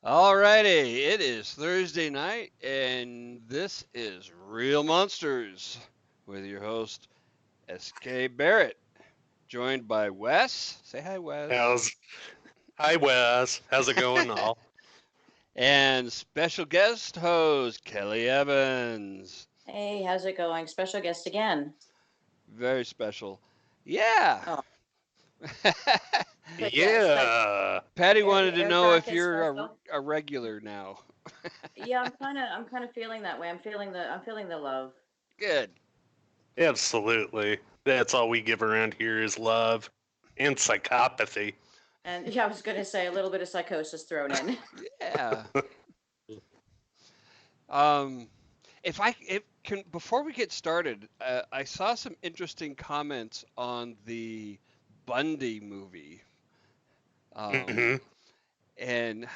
Alrighty, it is Thursday night, and this is Real Monsters with your host, S.K. Barrett, joined by Wes. Say hi, Wes. Hi, Wes. How's it going, all? And special guest host, Kelly Evans. Hey, how's it going? Special guest again. Very special. Yeah. Oh. Yeah. Patty wanted to know if you're special. a regular now. Yeah, I'm kind of feeling that way. I'm feeling the love. Good. Absolutely. That's all we give around here is love and psychopathy. And yeah, I was gonna say a little bit of psychosis thrown in. Yeah. Before we get started, I saw some interesting comments on the Bundy movie, Mhm. and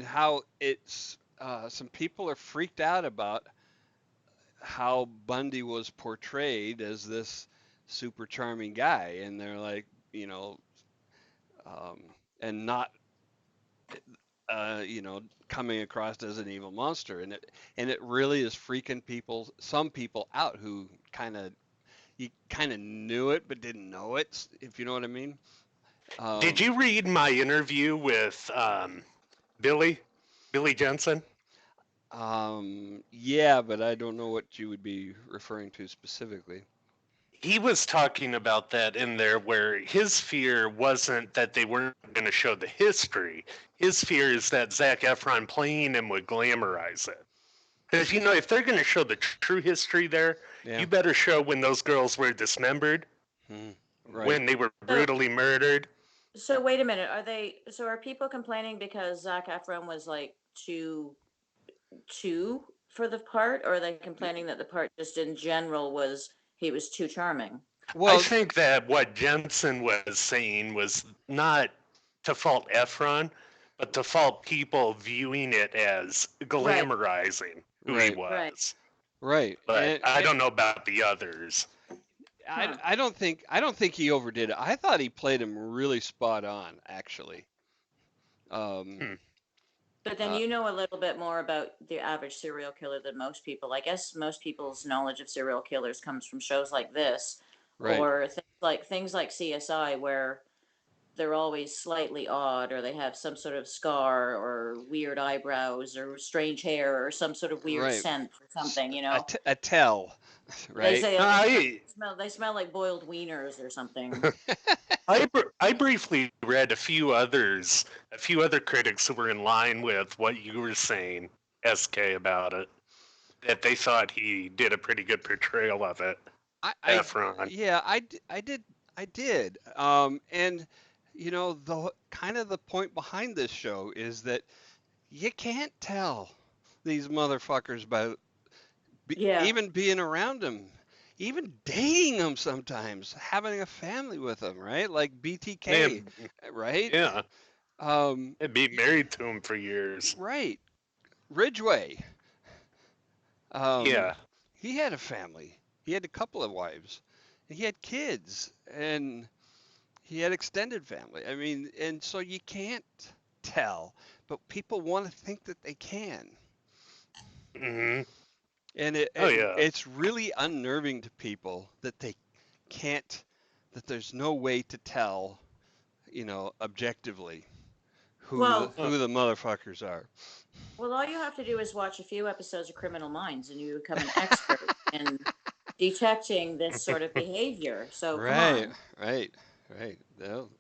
how it's some people are freaked out about how Bundy was portrayed as this super charming guy, and they're like, and not coming across as an evil monster, and it really is freaking some people out who you kind of knew it but didn't know it, if you know what I mean. Did you read my interview with Billy Jensen? Yeah, but I don't know what you would be referring to specifically. He was talking about that in there, where his fear wasn't that they weren't going to show the history. His fear is that Zac Efron playing him would glamorize it. Because, if they're going to show the true history there, Yeah. you better show when those girls were dismembered, Right. when they were brutally murdered. So wait a minute, are people complaining because Zac Efron was like too for the part, or are they complaining that the part just in general he was too charming? Well, I think that what Jensen was saying was not to fault Efron, but to fault people viewing it as glamorizing who he was. Right. But I don't know about the others. I don't think he overdid it. I thought he played him really spot on, actually. But then you know a little bit more about the average serial killer than most people. I guess most people's knowledge of serial killers comes from shows like this, or things like CSI, where they're always slightly odd, or they have some sort of scar, or weird eyebrows, or strange hair, or some sort of weird scent, or something. A tell, right? They say they smell like boiled wieners or something. I briefly read a few other critics who were in line with what you were saying, SK, about it, that they thought he did a pretty good portrayal of it. Efron. Yeah, I did. And the point behind this show is that you can't tell these motherfuckers by even being around them, even dating them sometimes, having a family with them, right? Like BTK, right? Yeah. And be married to him for years. Right. Ridgway. Yeah. He had a family. He had a couple of wives. He had kids, and he had extended family. I mean, and so you can't tell, but people want to think that they can. Mm-hmm. And it's really unnerving to people that they can't, that there's no way to tell, objectively. Well, who the motherfuckers are. well, all you have to do is watch a few episodes of Criminal Minds, and you become an expert in detecting this sort of behavior. So come Right, on. right, right. Well,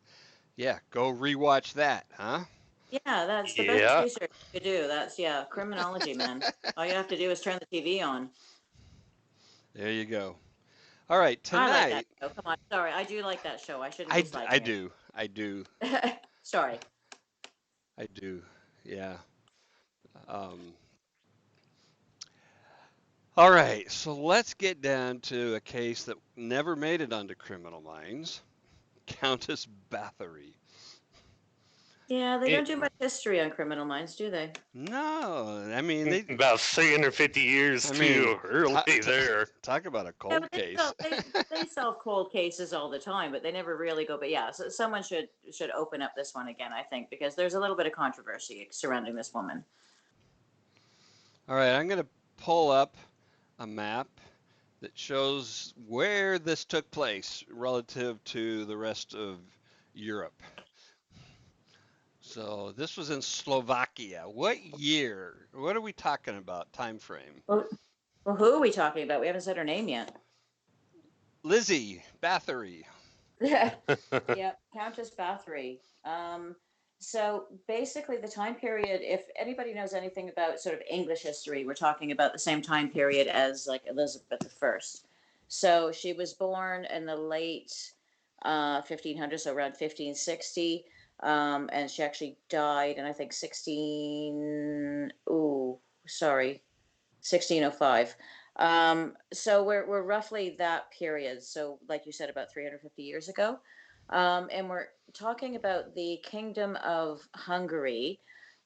yeah, go rewatch that, huh? Yeah, that's the best Yeah. research you could do. That's yeah, criminology, man. All you have to do is turn the TV on. There you go. All right, I like that tonight show. Come on. Sorry, I do like that show. I shouldn't be I slighting do. I do. it. Sorry. I do. Yeah. Um, all right, so let's get down to a case that never made it onto Criminal Minds. Countess Báthory. Yeah, they don't It, do much history on Criminal Minds, do they? No, I mean they. about 350 years I mean, too early ta there. talk about a Yeah, cold but they case. solve they solve cold cases all the time, but they never really go. But yeah, so someone should open up this one again, I think, because there's a little bit of controversy surrounding this woman. All right, I'm going to pull up a map that shows where this took place relative to the rest of Europe. So this was in Slovakia. What year? What are we talking about? Time frame? Well, who are we talking about? We haven't said her name yet. Lizzie Báthory. Yeah, Countess Báthory. So basically, the time period, if anybody knows anything about sort of English history, we're talking about the same time period as like Elizabeth I. So she was born in the late 1500s, so around 1560, and she actually died in I think 1605. So we're roughly that period. So like you said, about 350 years ago. And we're talking about the Kingdom of Hungary.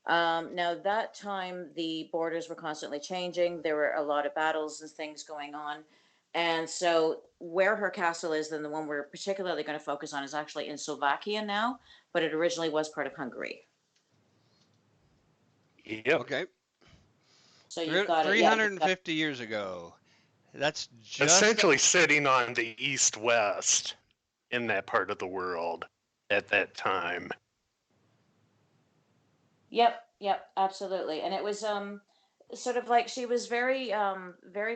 Now that time, the borders were constantly changing. There were a lot of battles and things going on. And so where her castle is, then the one we're particularly going to focus on is actually in Slovakia now, but it originally was part of Hungary. Yep. Okay. So you've got it. Yeah, you've got 350 years ago. That's just Essentially sitting on the east-west in that part of the world at that time. Yep, absolutely. And it was sort of like she was very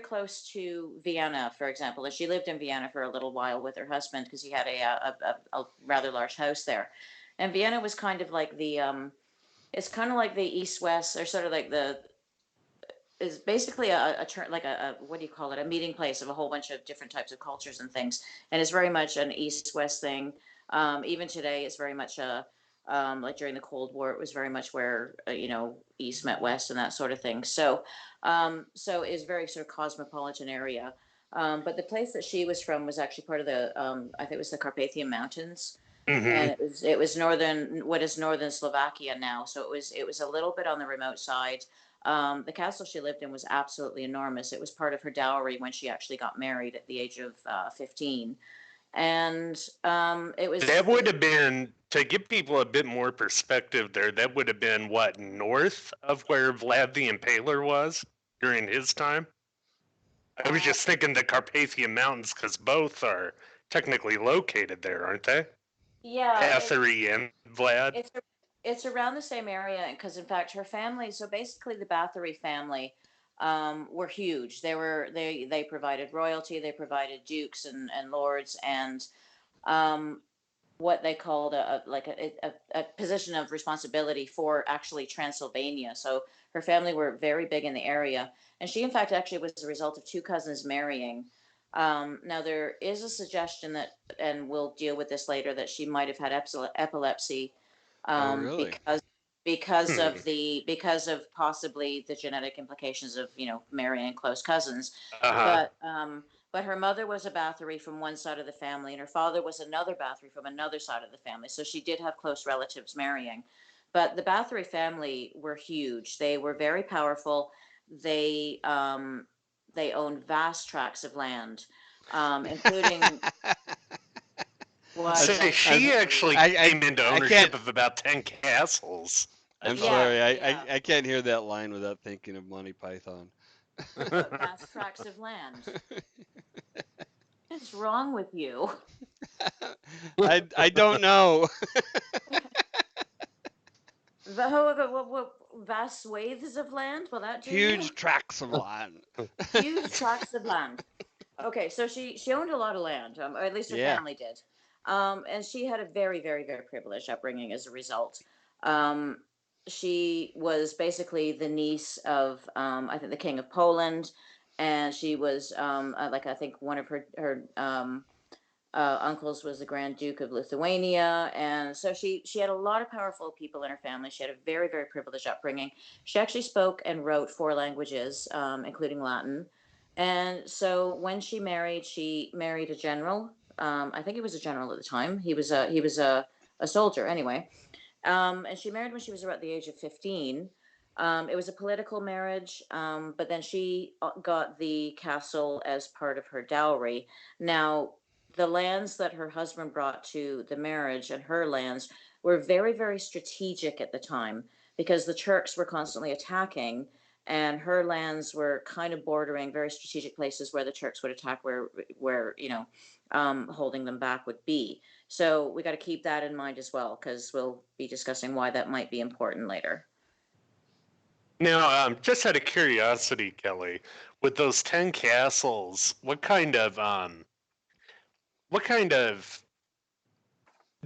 close to Vienna, for example. And she lived in Vienna for a little while with her husband because he had a rather large house there. And Vienna was kind of like the it's kind of like the East West, or sort of like the is basically a turn like a what do you call it, a meeting place of a whole bunch of different types of cultures and things, and it's very much an East West thing. Even today it's very much a like during the Cold War it was very much where East met West and that sort of thing. So it's very sort of cosmopolitan area. But the place that she was from was actually part of the I think it was the Carpathian Mountains, Hmm. and it was northern, what is northern Slovakia now. So it was a little bit on the remote side. The castle she lived in was absolutely enormous. It was part of her dowry when she actually got married at the age of 15, and it was. That would have been, to give people a bit more perspective there, that would have been what, north of where Vlad the Impaler was during his time? I was just thinking the Carpathian Mountains because both are technically located there, aren't they? Yeah, Bathory and Vlad. it's it's around the same area because in fact her family. So basically, the Bathory family were huge. They provided royalty. They provided dukes and lords and um, what they called a position of responsibility for actually Transylvania. So her family were very big in the area, and she in fact actually was the result of two cousins marrying. Now there is a suggestion that, and we'll deal with this later, that she might have had epilepsy Oh, really? because Hmm. because of possibly the genetic implications of marrying close cousins, Uh-huh. but her mother was a Bathory from one side of the family, and her father was another Bathory from another side of the family. So she did have close relatives marrying. But the Bathory family were huge. They were very powerful. They they owned vast tracts of land, including I'm, what Say, like she actually came into I can't. ownership of about 10 castles, I I'm thought. sorry. yeah. I can't hear that line without thinking of Monty Python. What vast tracts of land? What's wrong with you? I don't know. However, what vast swathes of land will that do you? Huge tracts of land. Huge tracts of land. Okay, so she owned a lot of land, or at least her Yeah. family did, and she had a very, very, very privileged upbringing as a result. Um, she was basically the niece of, I think, the King of Poland, and she was like, I think one of her uncles was the Grand Duke of Lithuania, and so she had a lot of powerful people in her family. She had a very, very privileged upbringing. She actually spoke and wrote 4 languages, including Latin. And so when she married a general. I think he was a general at the time. He was a soldier anyway. And she married when she was about the age of 15. It was a political marriage, but then she got the castle as part of her dowry. Now, the lands that her husband brought to the marriage and her lands were very, very strategic at the time because the Turks were constantly attacking, and her lands were kind of bordering very strategic places where the Turks would attack, where holding them back would be. So we got to keep that in mind as well, because we'll be discussing why that might be important later. Now, just out of curiosity, Kelly, with those 10 castles, what kind of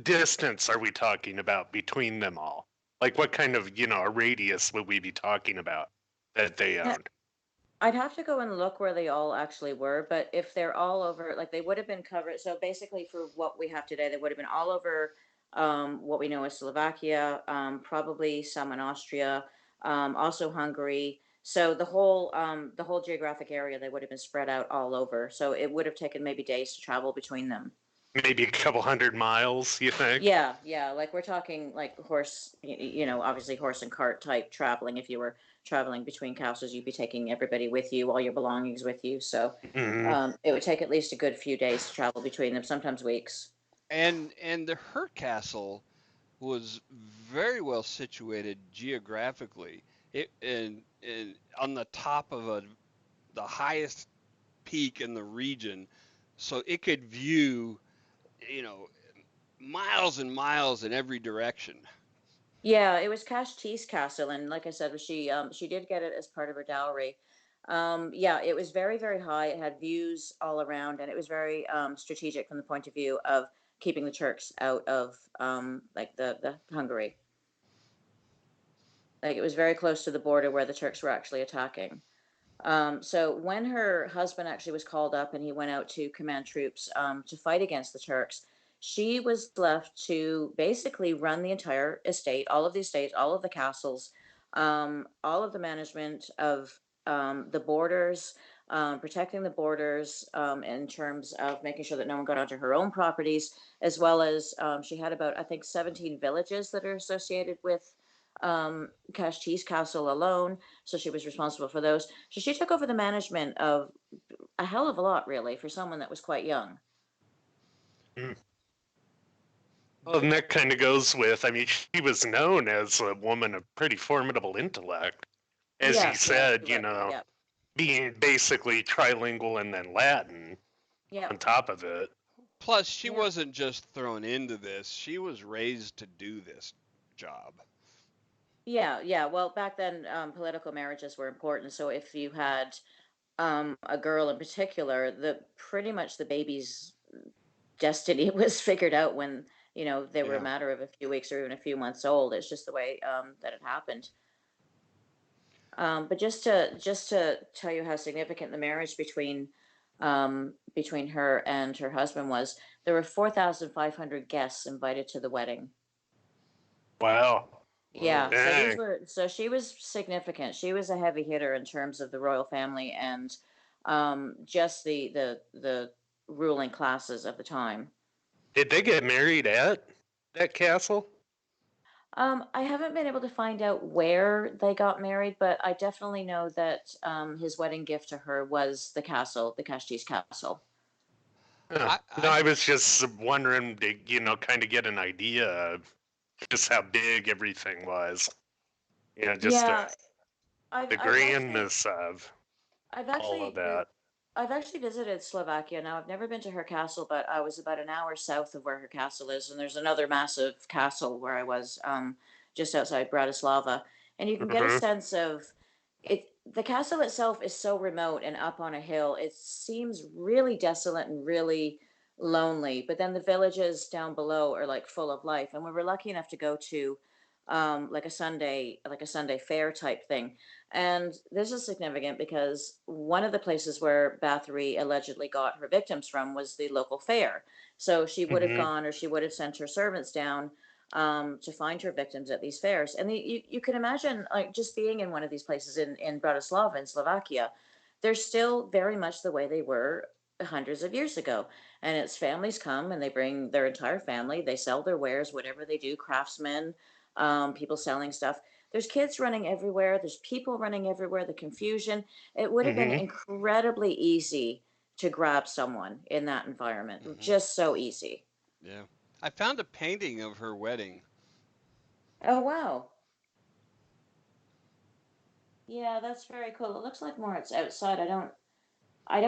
distance are we talking about between them all? Like, what kind of, a radius would we be talking about that they owned? I'd have to go and look where they all actually were, but if they're all over, like they would have been covered. So basically, for what we have today, they would have been all over what we know as Slovakia, probably some in Austria, also Hungary. So the whole geographic area, they would have been spread out all over. So it would have taken maybe days to travel between them. Maybe a couple 100 miles, you think? Yeah, yeah. Like we're talking like horse, obviously horse and cart type traveling. If you were traveling between castles, you'd be taking everybody with you, all your belongings with you. So it would take at least a good few days to travel between them, sometimes weeks. And her castle was very well situated geographically. It and on the top of the highest peak in the region, so it could view, you know, miles and miles in every direction. Yeah, it was Cashtice Castle, and like I said, she did get it as part of her dowry. Yeah, it was very, very high. It had views all around, and it was very strategic from the point of view of keeping the Turks out of like the Hungary. Like it was very close to the border where the Turks were actually attacking. So when her husband actually was called up and he went out to command troops to fight against the Turks, she was left to basically run the entire estate, all of the estates, all of the castles, all of the management of the borders, protecting the borders in terms of making sure that no one got onto her own properties, as well as she had about, I think, 17 villages that are associated with Cashtice Castle alone. So she was responsible for those. So she took over the management of a hell of a lot, really, for someone that was quite young. Mm. Well, and that kind of goes with, I mean, she was known as a woman of pretty formidable intellect. As Yeah, you said, yeah, being basically trilingual and then Latin yeah, on top of it. Plus, she yeah, wasn't just thrown into this; she was raised to do this job. yeah, yeah. Well, back then, political marriages were important. So if you had a girl in particular, the pretty much the baby's destiny was figured out when they were a Yeah. matter of a few weeks or even a few months old. It's just the way that it happened. But just to tell you how significant the marriage between her and her husband was, there were 4,500 guests invited to the wedding. Wow. Yeah, Whoa. so Dang. she was significant. She was a heavy hitter in terms of the royal family and just the ruling classes of the time. Did they get married at that castle? I haven't been able to find out where they got married, but I definitely know that his wedding gift to her was the castle, the Cashtice Castle. Huh. I, No, I I was just wondering to, kind of get an idea of just how big everything was. Just Yeah, the I've actually grandness of I've all of actually that. I've actually visited Slovakia. Now I've never been to her castle, but I was about an hour south of where her castle is, and there's another massive castle where I was just outside Bratislava, and you can get a Mm-hmm. sense of it. The castle itself is so remote and up on a hill. It seems really desolate and really lonely. But then the villages down below are like full of life. And we were lucky enough to go to like a Sunday fair type thing. And this is significant because one of the places where Bathory allegedly got her victims from was the local fair. So she would have Mm-hmm. gone, or she would have sent her servants down to find her victims at these fairs. And you can imagine, like, just being in one of these places in Bratislava in Slovakia, they're still very much the way they were hundreds of years ago. And it's families come and they bring their entire family, they sell their wares, whatever they do, craftsmen, people selling stuff. There's kids running everywhere, there's people running everywhere, the confusion. It would have been Mm-hmm. incredibly easy to grab someone in that environment, Hmm. just so easy. Yeah. I found a painting of her wedding. Oh, wow. Yeah, that's very cool. It looks like more it's outside. I don't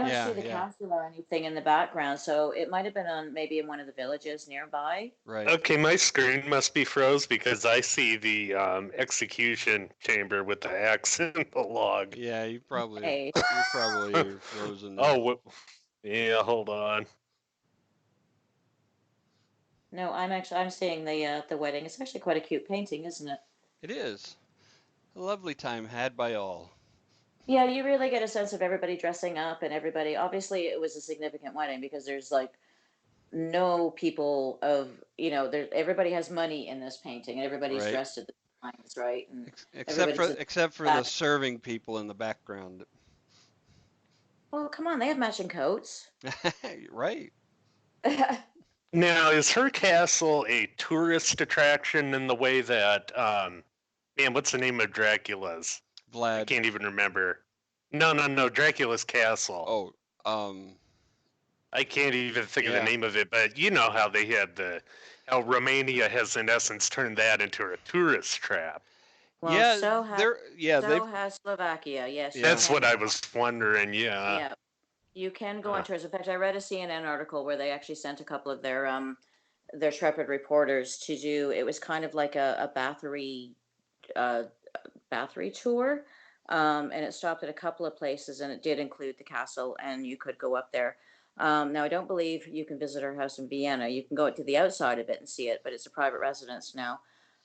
see Yeah, the yeah, castle or anything in the background, so it might have been on maybe in one of the villages nearby. right. Okay, my screen must be froze because I see the execution chamber with the axe in the log. Yeah, Hey, you probably are frozen there. Oh, yeah, hold on. no, I'm seeing the wedding. It's actually quite a cute painting, isn't it? It is a lovely time had by all. Yeah, you really get a sense of everybody dressing up and everybody. Obviously, it was a significant wedding because there's like no people of there. Everybody has money in this painting, and everybody's Right. dressed at the times, right? And Except everybody's for in the back. serving people in the background. Well, come on, they have matching coats. Right. Now, is her castle a tourist attraction in the way that, man, what's the name of Dracula's? I Vlad. can't even remember. No, no, no, Dracula's castle. Oh, um, I can't even think of the yeah. name of it, but you know how they had how Romania has in essence turned that into a tourist trap. Well, Yeah, they've, so has Slovakia. Yes, you yeah. That's can. what I was wondering. Yeah. Yeah, you can go on Uh, tours. In fact, I read a CNN article where they actually sent a couple of their Trepid reporters to do. It was kind of like a uh, Bathory tour, and it stopped at a couple of places, and it did include the castle, and you could go up there. Now, I don't believe you can visit her house in Vienna. You can go to the outside of it and see it, but it's a private residence now.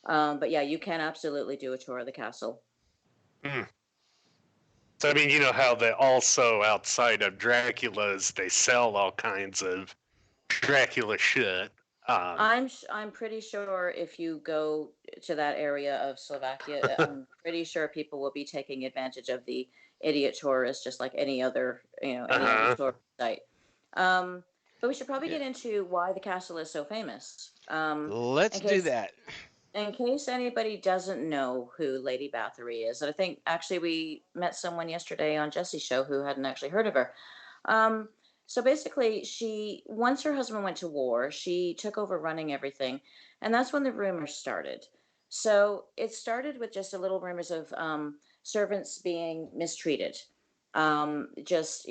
But yeah, you can absolutely do a tour of the castle. hmm. So I mean, you know how they also outside of Dracula's, they sell all kinds of Dracula shit. Um, I'm pretty sure if you go to that area of Slovakia, I'm pretty sure people will be taking advantage of the idiot tourist, just like any other uh-huh. tourist site. Um, but we should probably Yeah. get into why the castle is so famous. Let's In do case that. anybody doesn't know who Lady Bathory is, and I think actually we met someone yesterday on Jesse's show who hadn't actually heard of her. Um, so basically, she once her husband went to war, she took over running everything, and that's when the rumors started. So it started with just a little rumors of servants being mistreated, just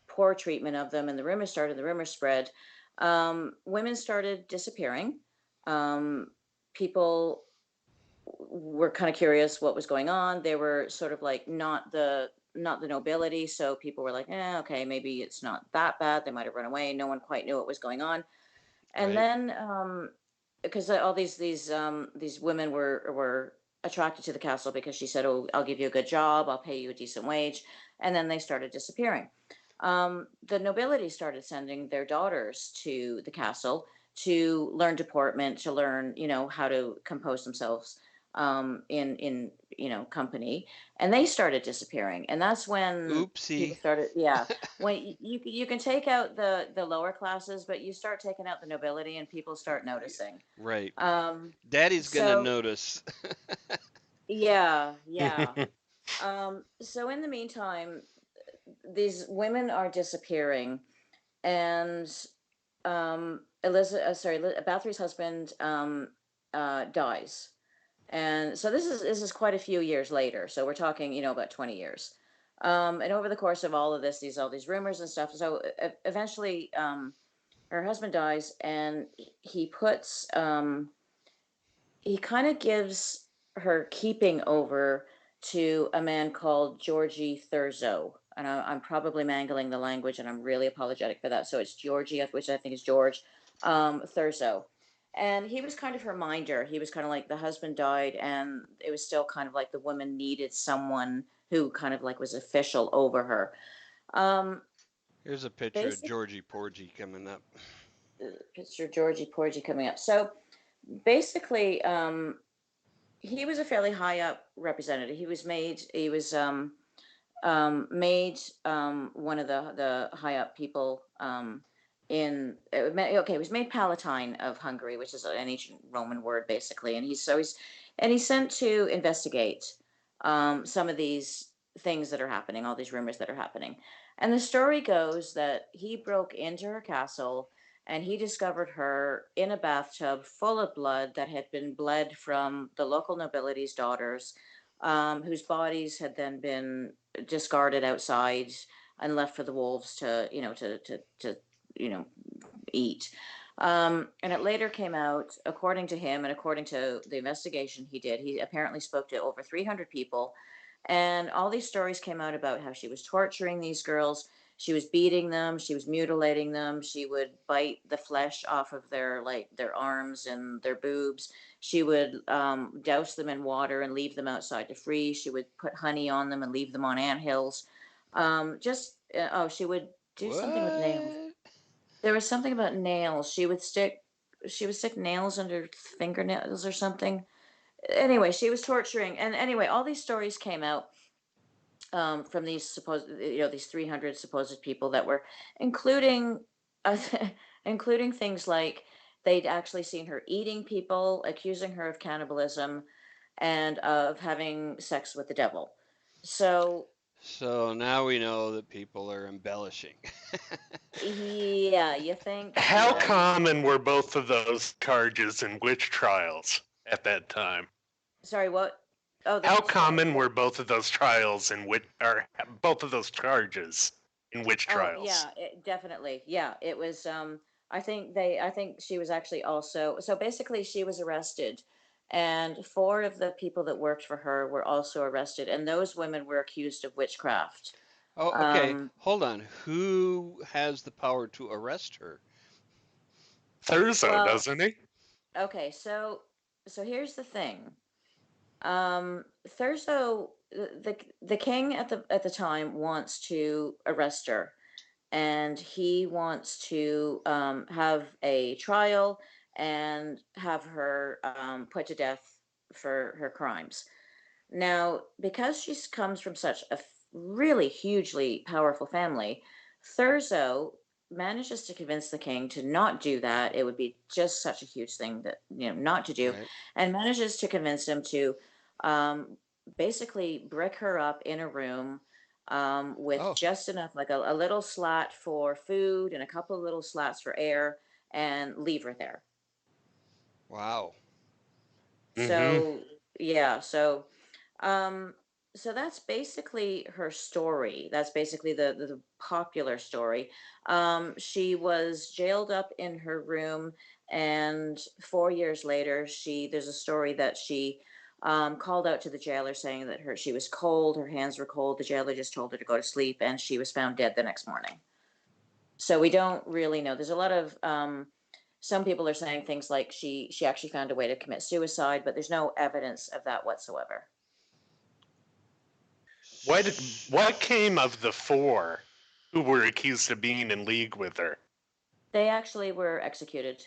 poor treatment of them, and the rumors started. The rumors spread. Women started disappearing. Um, People were kind of curious what was going on. They were sort of like not the nobility, so people were like, okay, maybe it's not that bad. They might have run away. No one quite knew what was going on. And Right. then because all these women were attracted to the castle because she said, "Oh, I'll give you a good job. I'll pay you a decent wage," and then they started disappearing. The nobility started sending their daughters to the castle to learn deportment, to learn, how to compose themselves in company, and they started disappearing. And that's when people Oopsie. started, yeah. When you can take out the lower classes, but you start taking out the nobility, and people start noticing. Right. Um, Daddy's gonna so notice. yeah, yeah. So in the meantime, these women are disappearing, and Bathory's husband dies, and so this is quite a few years later. So we're talking, about 20 years. And over the course of all of this, all these rumors and stuff. So eventually, her husband dies, and he puts he kind of gives her keeping over to a man called Georgie Thurzo. And I'm probably mangling the language, and I'm really apologetic for that. So it's Georgie, which I think is George, Thurzo. And he was kind of her minder. He was kind of like, the husband died, and it was still kind of like the woman needed someone who kind of like was official over her. Here's a picture of Georgie Porgy coming up. Picture of Georgie Porgy coming up. So basically, he was a fairly high up representative. He was made one of the high up people he was made Palatine of Hungary, which is an ancient Roman word basically, and he's sent to investigate some of these things that are happening, all these rumors that are happening. And the story goes that he broke into her castle and he discovered her in a bathtub full of blood that had been bled from the local nobility's daughters, whose bodies had then been discarded outside and left for the wolves to eat. And it later came out, according to him and according to the investigation he did, he apparently spoke to over 300 people. And all these stories came out about how she was torturing these girls. She was beating them. She was mutilating them. She would bite the flesh off of their arms and their boobs. She would douse them in water and leave them outside to freeze. She would put honey on them and leave them on anthills. She would do something with nails. There was something about nails. She would stick nails under fingernails or something. Anyway, she was torturing. And anyway, all these stories came out from these these 300 supposed people that were including including things like they'd actually seen her eating people, accusing her of cannibalism and of having sex with the devil. So now we know that people are embellishing. yeah, you think? How common were both of those charges in witch trials at that time? Sorry, what? Oh, how common were both of those trials both of those charges in witch trials? Yeah, definitely. Yeah, it was. I think she was actually also. So basically, she was arrested, and 4 of the people that worked for her were also arrested, and those women were accused of witchcraft. Oh, okay. Hold on. Who has the power to arrest her? Thurzo, doesn't he? Okay, so here's the thing. Thurzo, the king at the time wants to arrest her, and he wants to have a trial and have her put to death for her crimes. Now, because she comes from such a really hugely powerful family, Thurzo manages to convince the king to not do that. It would be just such a huge thing that not to do, right. And manages to convince him to basically brick her up in a room with just enough, like a little slat for food and a couple of little slats for air, and leave her there. Wow. So yeah, so that's basically her story. That's basically the popular story. She was jailed up in her room, and 4 years later, there's a story that she called out to the jailer saying that she was cold, her hands were cold. The jailer just told her to go to sleep, and she was found dead the next morning. So we don't really know. There's a lot of some people are saying things like she actually found a way to commit suicide, but there's no evidence of that whatsoever. What came of the 4 who were accused of being in league with her? They actually were executed.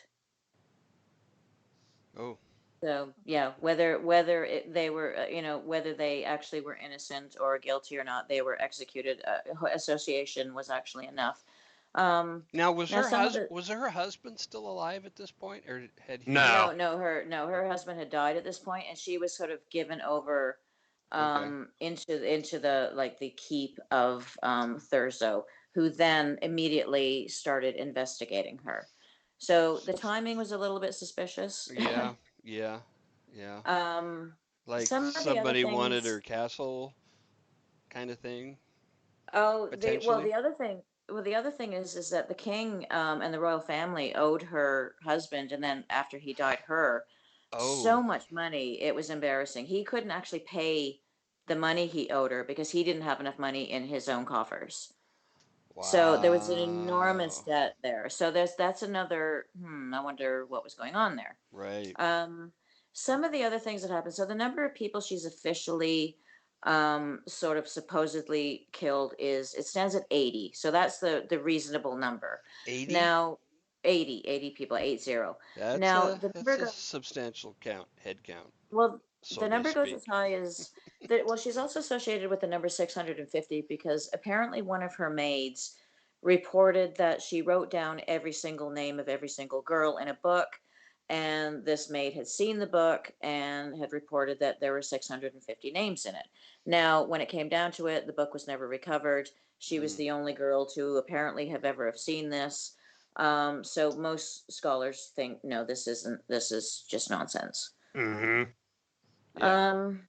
Oh. So yeah, whether they were whether they actually were innocent or guilty or not, they were executed. Association was actually enough. Now was her husband still alive at this point, or had he? No, her husband had died at this point, and she was sort of given over into the keep of Thurzo, who then immediately started investigating her. So the timing was a little bit suspicious. Yeah. Like somebody wanted her castle, kind of thing. The other thing is that the king and the royal family owed her husband, and then after he died, her so Oh, much money, it was embarrassing. He couldn't actually pay the money he owed her because he didn't have enough money in his own coffers. So there was an enormous wow. debt there. So that's another, I wonder what was going on there. Right. Um, some of the other things that happened. So the number of people she's officially sort of supposedly killed it stands at 80. So that's the reasonable number. 80? Now, 80 people, 80. That's Now, a the that's number a goes, substantial head count, well, so the to number goes as speak. high as that. Well, she's also associated with the number 650 because apparently one of her maids reported that she wrote down every single name of every single girl in a book, and this maid had seen the book and had reported that there were 650 names in it. Now, when it came down to it, the book was never recovered. She was Mm, the only girl to apparently have seen this. So most scholars think, no, this is just nonsense. Hmm. yeah. Um,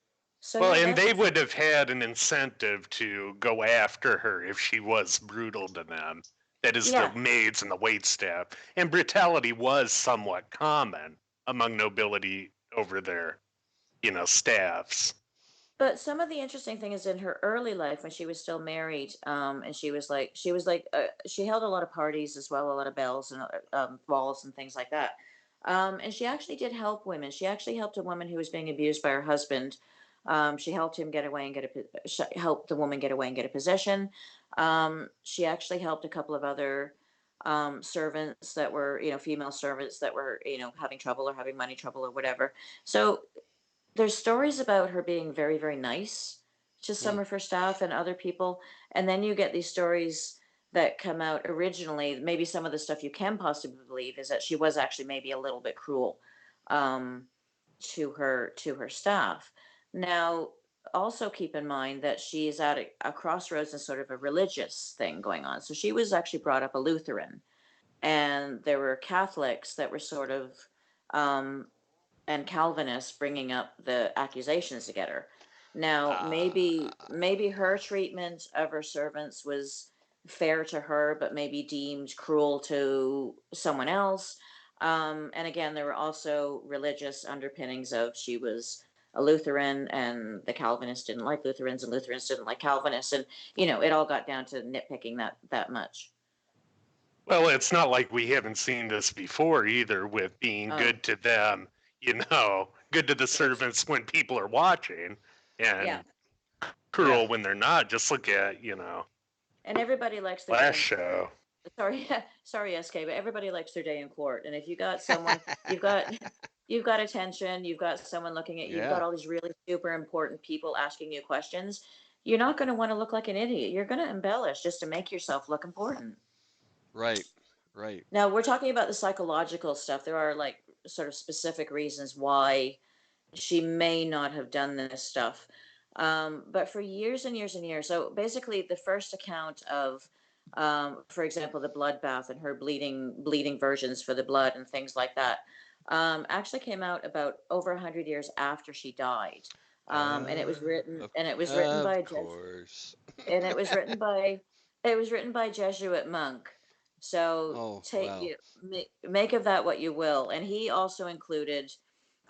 so Well, yeah, and that's they would have had an incentive to go after her if she was brutal to them. That is, the yeah. maids and the waitstaff. And brutality was somewhat common among nobility over their, staffs. But some of the interesting thing is in her early life when she was still married, and she held a lot of parties as well, a lot of bells and balls and things like that. And she actually did help women. She actually helped a woman who was being abused by her husband. She helped him get away and helped the woman get away and get a position. She actually helped a couple of other servants that were, female servants that were, having trouble or having money trouble or whatever. So there's stories about her being very, very nice to Hmm. some of her staff and other people. And then you get these stories that come out originally. Maybe some of the stuff you can possibly believe is that she was actually maybe a little bit cruel um, to her staff. Now, also keep in mind that she is at a crossroads and sort of a religious thing going on. So she was actually brought up a Lutheran, and there were Catholics that were sort of um, and Calvinists bringing up the accusations to get her. Now, Ah, maybe her treatment of her servants was fair to her, but maybe deemed cruel to someone else. And again, there were also religious underpinnings of she was a Lutheran, and the Calvinists didn't like Lutherans, and Lutherans didn't like Calvinists, and it all got down to nitpicking that much. Well, it's not like we haven't seen this before either, with being Oh, good to them, good to the right. servants when people are watching, Yeah, and yeah. cruel when they're not. Just look at, and everybody likes their day last in court. show. Sorry, sorry, SK, but everybody likes their day in court. And if you got someone, you've got you've got attention, you've got someone looking at you, you've got Yeah. all these really super important people asking you questions. You're not going to want to look like an idiot. You're going to embellish just to make yourself look important. Right. Right. Now, we're talking about the psychological stuff. There are like sort of specific reasons why she may not have done this stuff. But for years and years and years, so basically, the first account of, for example, the bloodbath and her bleeding virgins for the blood and things like that, actually came out about over 100 years after she died, and it was written Of, and it was written of by course. and it was written by a Jesuit monk. So Oh, well. make of that what you will. And he also included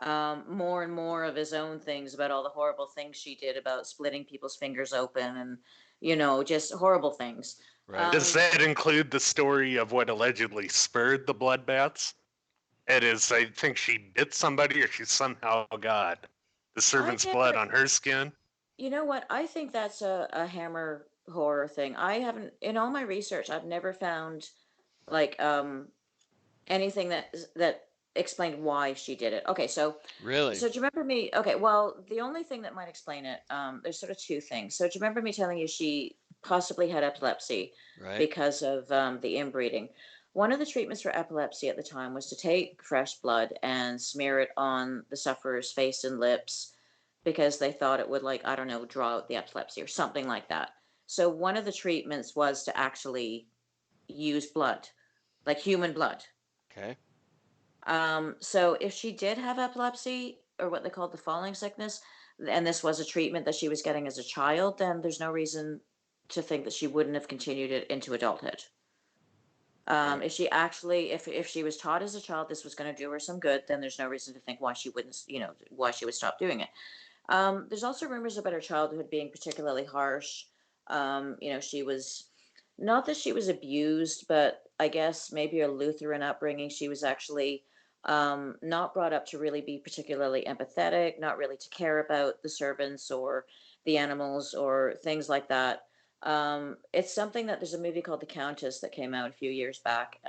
more and more of his own things about all the horrible things she did about splitting people's fingers open and just horrible things. Right. Does Um, that include the story of what allegedly spurred the bloodbaths? It is, I think she bit somebody or she somehow got the I've servant's blood never, on her skin. you know what? I think that's a Hammer horror thing. I haven't, in all my research, I've never found like anything that explained why she did it. Okay, Really? so do you remember me? Okay, well, the only thing that might explain it, there's sort of two things. So do you remember me telling you she possibly had epilepsy Right. because of the inbreeding? One of the treatments for epilepsy at the time was to take fresh blood and smear it on the sufferer's face and lips because they thought it would, like, I don't know, draw out the epilepsy or something like that. So one of the treatments was to actually use blood, like human blood. Okay. So if she did have epilepsy or what they called the falling sickness, and this was a treatment that she was getting as a child, then there's no reason to think that she wouldn't have continued it into adulthood. Right. If she actually, if she was taught as a child this was going to do her some good, then there's no reason to think why she wouldn't, why she would stop doing it. There's also rumors about her childhood being particularly harsh. She was, not that she was abused, but I guess maybe a Lutheran upbringing. She was actually not brought up to really be particularly empathetic, not really to care about the servants or the animals or things like that. It's something that there's a movie called The Countess that came out a few years back.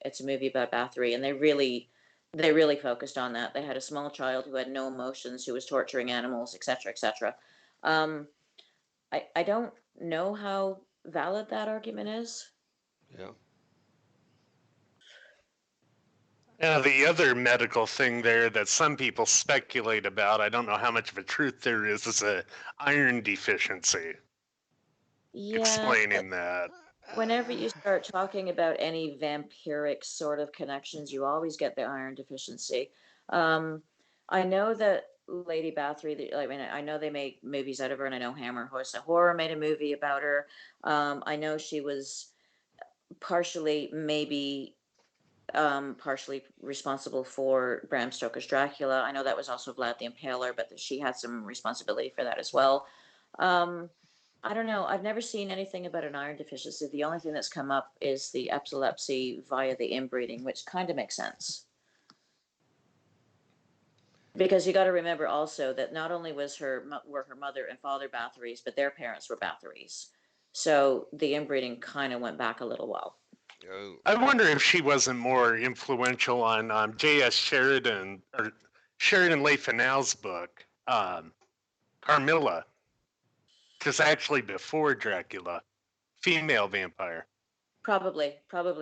It's a movie about Báthory, and they really focused on that. They had a small child who had no emotions, who was torturing animals, etc., etc. Um, I don't know how valid that argument is. Yeah. Now, the other medical thing there that some people speculate about, I don't know how much of a truth there is a iron deficiency. Yeah, Explaining that. whenever you start talking about any vampiric sort of connections, you always get the iron deficiency. Um, I know that Lady Bathory, I mean, I know they make movies out of her, and I know Hammer Horror made a movie about her. I know she was partially, maybe partially responsible for Bram Stoker's Dracula. I know that was also Vlad the Impaler, but that she had some responsibility for that as well. Um, I don't know. I've never seen anything about an iron deficiency. The only thing that's come up is the epilepsy via the inbreeding, which kind of makes sense. Because you got to remember also that not only were her mother and father Bathories, but their parents were Bathories. So the inbreeding kind of went back a little while. Oh. I wonder if she wasn't more influential on J.S. Sheridan or Sheridan Le Fanal's book, Carmilla, because actually before Dracula, female vampire. Probably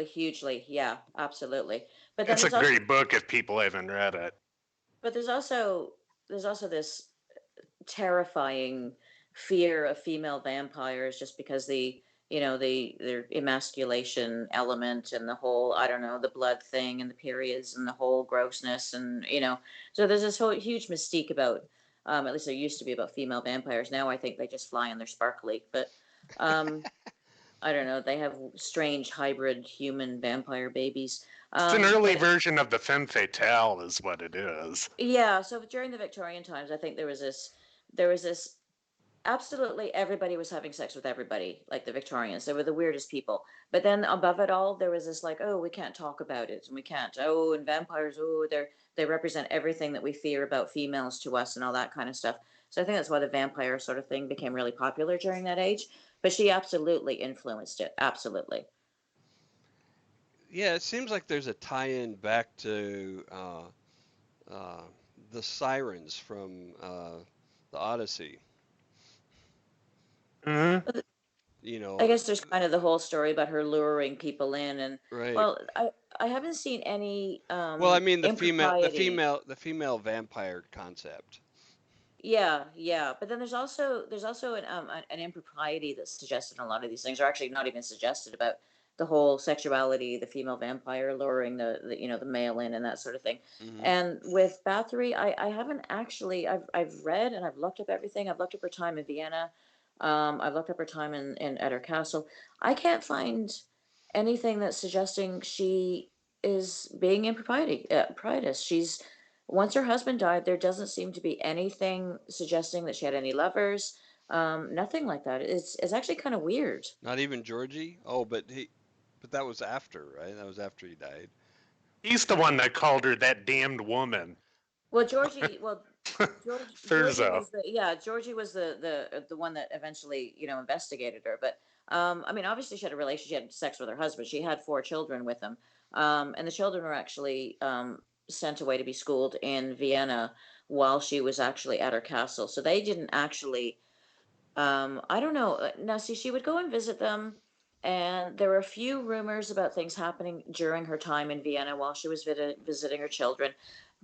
hugely. Yeah, absolutely. But then It's a there's also great book if people haven't read it. But there's also this terrifying fear of female vampires just because their emasculation element and the whole, I don't know, the blood thing and the periods and the whole grossness, and so there's this whole huge mystique about, at least there used to be, about female vampires. Now I think they just fly and they're sparkly, but um I don't know, they have strange hybrid human vampire babies. It's an early But version of the femme fatale, is what it is. yeah, so during the Victorian times, I think there was this absolutely everybody was having sex with everybody, like the Victorians. They were the weirdest people. But then above it all, there was this like, oh, we can't talk about it, and we can't. Oh, and vampires, oh, they represent everything that we fear about females to us, and all that kind of stuff. So I think that's why the vampire sort of thing became really popular during that age. But she absolutely influenced it. Absolutely. Yeah, it seems like there's a tie-in back to uh, the sirens from the Odyssey. Mm-hmm. You I know, guess there's kind of the whole story about her luring people in, and right. well, I haven't seen any Well, I mean impropriety. the female vampire concept. Yeah, yeah, but then there's also an impropriety that's suggested in a lot of these things, or actually not even suggested, about the whole sexuality, the female vampire luring the male in, and that sort of thing. Hmm. And with Bathory, I haven't actually, I've read and I've looked up everything. I've looked up her time in Vienna. I've looked up her time in at her castle. I can't find anything that's suggesting she is being improprietous. She's Once her husband died, there doesn't seem to be anything suggesting that she had any lovers. Nothing like that. It's actually kind of weird. Not even Georgie. Oh, but that was after, right? That was after he died. He's the one that called her that damned woman. Well, Georgie Thurzo. was Georgie was the one that eventually investigated her. But I mean, obviously she had a relationship. She had sex with her husband. She had 4 children with him, and the children were actually sent away to be schooled in Vienna while she was actually at her castle. So they didn't actually. I don't know. Now, see, she would go and visit them, and there were a few rumors about things happening during her time in Vienna while she was visiting her children,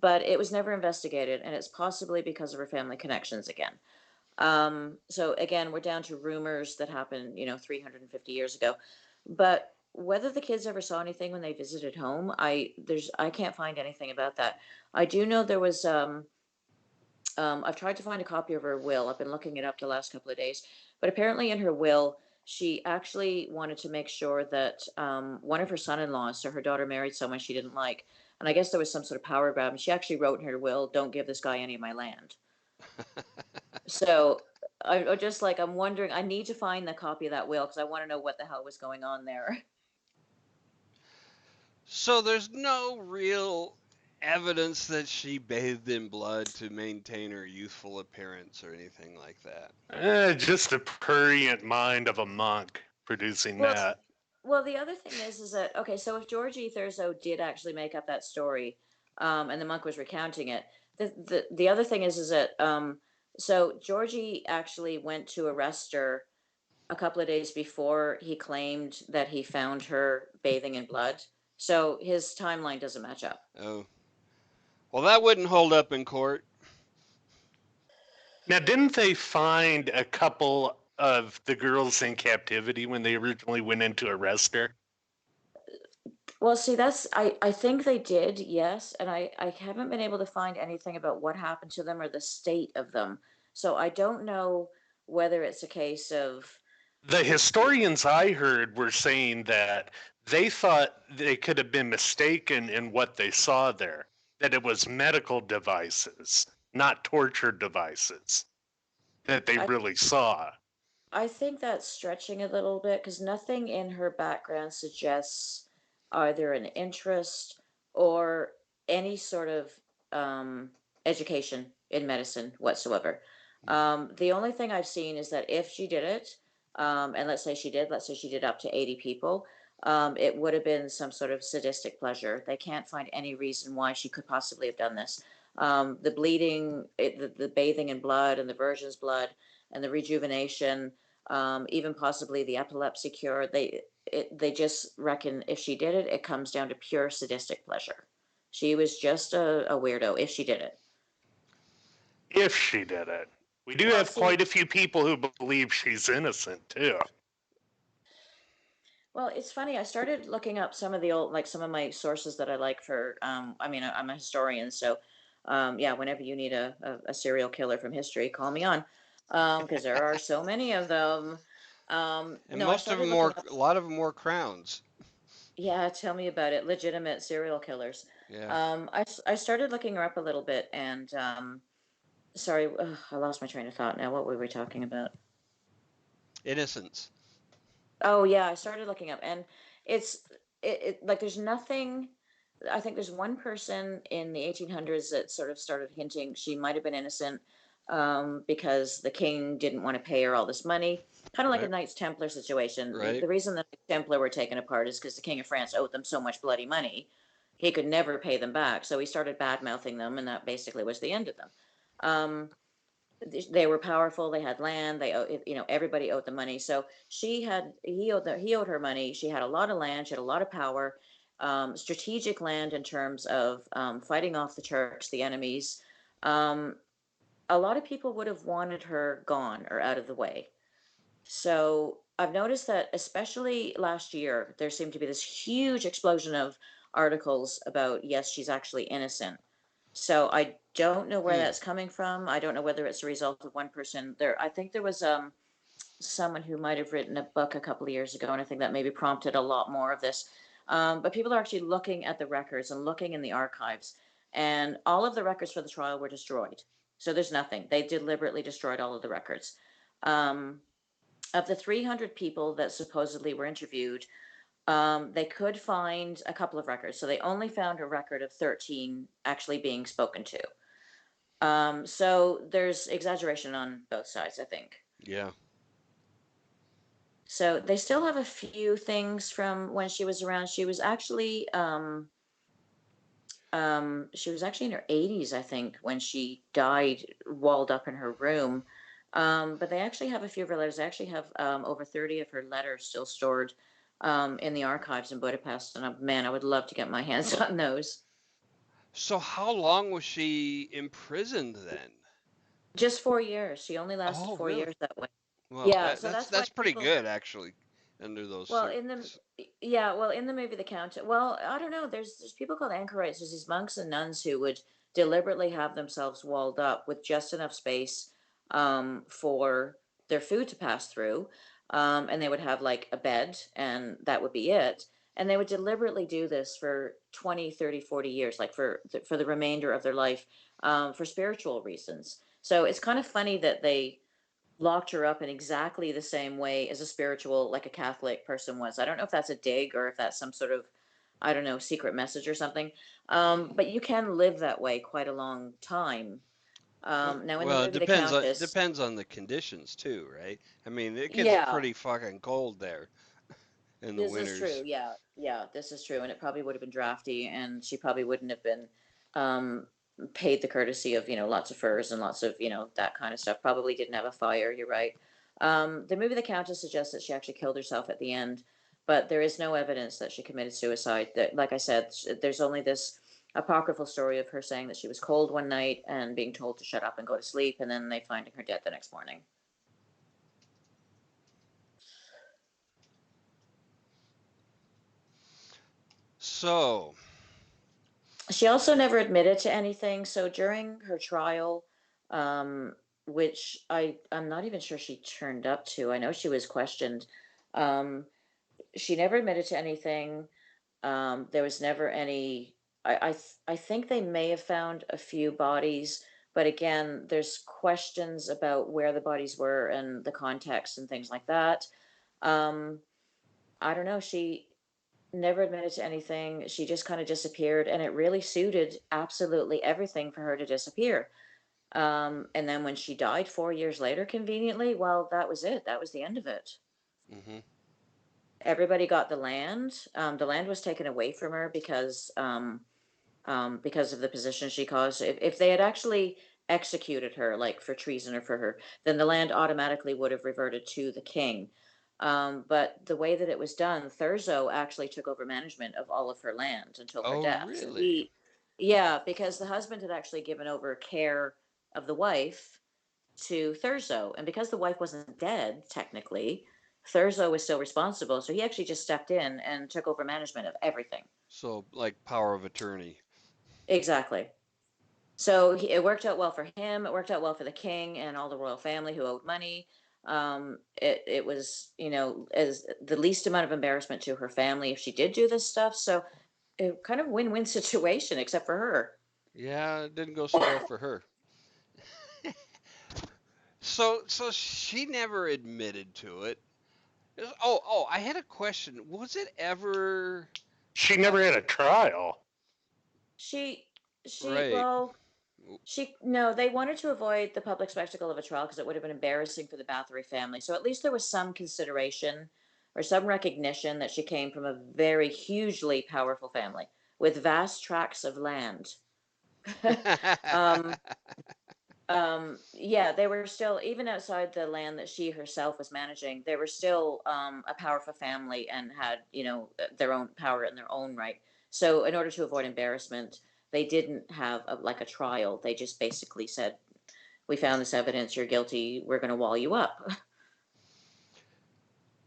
but it was never investigated, and it's possibly because of her family connections again. So again, we're down to rumors that happened, 350 years ago. But whether the kids ever saw anything when they visited home, I can't find anything about that. I do know there was I've tried to find a copy of her will. I've been looking it up the last couple of days, but apparently in her will, she actually wanted to make sure that one of her son-in-laws, so her daughter married someone she didn't like, and I guess there was some sort of power grab, and she actually wrote in her will, "Don't give this guy any of my land." So I just like, I'm wondering, I need to find the copy of that will because I want to know what the hell was going on there. So there's no real evidence that she bathed in blood to maintain her youthful appearance or anything like that. Just the prurient mind of a monk producing Well, that. well, the other thing is that okay, so if Georgie Thurso did actually make up that story, and the monk was recounting it, the other thing is that so Georgie actually went to arrest her a couple of days before he claimed that he found her bathing in blood. So his timeline doesn't match up. Oh, well, that wouldn't hold up in court. Now, didn't they find a couple of the girls in captivity when they originally went in to arrest her? Well, see, I think they did, yes, and I haven't been able to find anything about what happened to them or the state of them. So I don't know whether it's a case of The historians I heard were saying that they thought they could have been mistaken in what they saw there, that it was medical devices, not torture devices, that they I really saw. I think that's stretching a little bit because nothing in her background suggests either an interest or any sort of um, education in medicine whatsoever. The only thing I've seen is that if she did it, and let's say she did up to 80 people, it would have been some sort of sadistic pleasure. They can't find any reason why she could possibly have done this. The bleeding, the bathing in blood and the virgin's blood and the rejuvenation, even possibly the epilepsy cure. They just reckon if she did it, it comes down to pure sadistic pleasure. She was just a weirdo if she did it. If she did it. We do Well, have see, quite a few people who believe she's innocent, too. well, it's funny. I started looking up some of the old, like some of my sources that I like for. I mean, I'm a historian, so yeah. Whenever you need a serial killer from history, call me on, because there are so many of them. And No, I most of started them looking more, up. a lot of them more crowns. Yeah, tell me about it. Legitimate serial killers. Yeah, I started looking her up a little bit, and sorry, I lost my train of thought now. What were we talking about? innocence. Oh yeah, I started looking up, and it's like there's nothing. I think there's one person in the 1800s that sort of started hinting she might have been innocent because the king didn't want to pay her all this money, kind of like a Right, Knights Templar situation. right. The reason that the Templar were taken apart is because the King of France owed them so much bloody money, he could never pay them back. So he started bad mouthing them, and that basically was the end of them. Um, they were powerful. They had land. Everybody owed the money. So he owed her money. She had a lot of land. She had a lot of power, strategic land in terms of fighting off the Turks, the enemies. Um, a lot of people would have wanted her gone or out of the way. So I've noticed that, especially last year, there seemed to be this huge explosion of articles about, yes, she's actually innocent. So I don't know where Hmm. that's coming from. I don't know whether it's a result of one person there. I think there was someone who might have written a book a couple of years ago, and I think that maybe prompted a lot more of this. But people are actually looking at the records and looking in the archives, and all of the records for the trial were destroyed. So there's nothing. They deliberately destroyed all of the records. Um, of the 300 people that supposedly were interviewed, they could find a couple of records. So they only found a record of 13 actually being spoken to. So there's exaggeration on both sides, I think. Yeah. So they still have a few things from when she was around. She was actually in her 80s, I think, when she died, walled up in her room. But they actually have a few of her letters. They actually have over 30 of her letters still stored in the archives in Budapest. And man, I would love to get my hands on those. So how long was she imprisoned then? Just 4 years. She only lasted Oh, four really? years that way. Well, Yeah, that, so that's that's why that's pretty people. good actually, under those Well, in the circumstances. yeah, well, in the movie The Count, well, I don't know. There's people called anchorites. There's these monks and nuns who would deliberately have themselves walled up with just enough space for their food to pass through. and they would have like a bed, and that would be it. And they would deliberately do this for 20, 30, 40 years, like for the remainder of their life, for spiritual reasons. So it's kind of funny that they locked her up in exactly the same way as a spiritual, like a Catholic person was. I don't know if that's a dig or if that's some sort of, I don't know, secret message or something. But you can live that way quite a long time. Now in the Well, it movie The Countess, depends on the conditions too, right? I mean, it gets yeah, pretty fucking cold there in the this is true. winters. Yeah, yeah, this is true. And it probably would have been drafty, and she probably wouldn't have been um, paid the courtesy of, lots of furs and lots of, that kind of stuff. Probably didn't have a fire. You're right. The movie The Countess suggests that she actually killed herself at the end, but there is no evidence that she committed suicide. That, like I said, there's only this apocryphal story of her saying that she was cold one night and being told to shut up and go to sleep, and then they finding her dead the next morning. So, She also never admitted to anything. So during her trial, um, which I'm not even sure she turned up to. I know she was questioned. Um, she never admitted to anything. There was never any. I think they may have found a few bodies, but again, there's questions about where the bodies were and the context and things like that. Um, I don't know. She never admitted to anything. She just kind of disappeared, and it really suited absolutely everything for her to disappear. And then when she died 4 years later, conveniently, well, that was it. That was the end of it. hmm Everybody got the land. The land was taken away from her because of the position she caused. If they had actually executed her, like for treason or for her, then the land automatically would have reverted to the king. But the way that it was done, Thurzo actually took over management of all of her land until her oh death. And really? yeah, because the husband had actually given over care of the wife to Thurzo. And because the wife wasn't dead, technically, Thurzo was still responsible. So he actually just stepped in and took over management of everything. So like power of attorney. Exactly. So it worked out well for him. It worked out well for the king and all the royal family who owed money. It was, as the least amount of embarrassment to her family if she did do this stuff. So it kind of win-win situation, except for her. Yeah, it didn't go so well for her. So she never admitted to it. Oh, I had a question. Was it ever She uh, never had a trial. She, she, right? well, no, they wanted to avoid the public spectacle of a trial because it would have been embarrassing for the Bathory family. So at least there was some consideration or some recognition that she came from a very hugely powerful family with vast tracts of land. um, yeah, they were still, even outside the land that she herself was managing, they were still a powerful family and had, their own power in their own right. So, in order to avoid embarrassment, they didn't have like a trial. They just basically said, "We found this evidence. You're guilty. We're going to wall you up."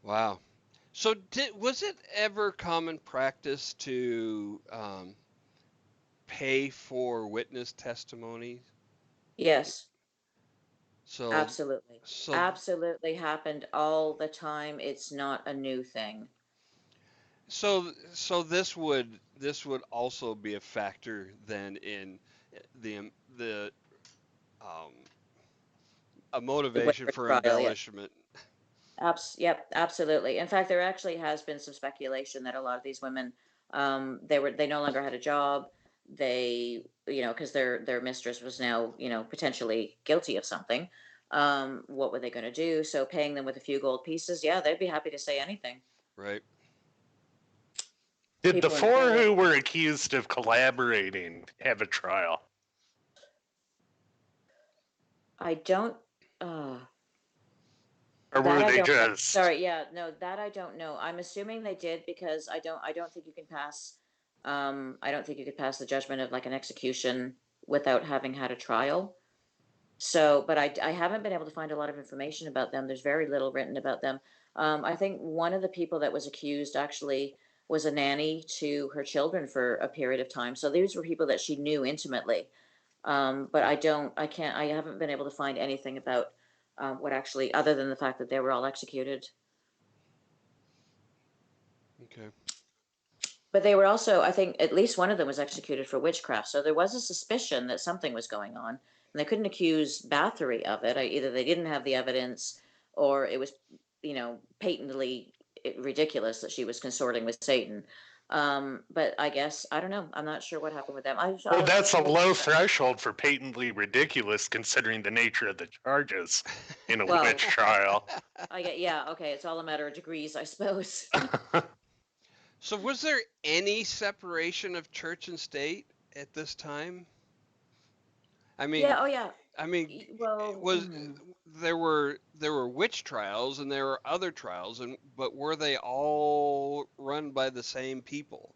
Wow. So was it ever common practice to pay for witness testimonies? Yes, So absolutely, so absolutely happened all the time. It's not a new thing. so this would also be a factor then in the um, a The way motivation for for trial, yeah. embellishment. Yep, absolutely. In fact, there actually has been some speculation that a lot of these women, they no longer had a job. They, because their mistress was now, potentially guilty of something. What were they going to do? So paying them with a few gold pieces, yeah, they'd be happy to say anything. Right? Did the People in four power. who were accused of collaborating have a trial? I don't. Uh, Or that were I they don't know. just. Sorry, yeah, no, that I don't know. I'm assuming they did because I don't think you can pass. I don't think you could pass the judgment of like an execution without having had a trial. So, but I haven't been able to find a lot of information about them. There's very little written about them. I think one of the people that was accused actually was a nanny to her children for a period of time. So these were people that she knew intimately. But I haven't been able to find anything about what actually, other than the fact that they were all executed. Okay. But they were also, I think, at least one of them was executed for witchcraft. So there was a suspicion that something was going on, and they couldn't accuse Báthory of it. Either they didn't have the evidence, or it was, patently ridiculous that she was consorting with Satan. But I guess I don't know. I'm not sure what happened with them. Well, that's a low threshold for patently ridiculous, considering the nature of the charges in a witch trial. Okay. It's all a matter of degrees, I suppose. So was there any separation of church and state at this time? I mean, yeah. Oh, yeah. I mean, Well, there were witch trials and there were other trials, but were they all run by the same people,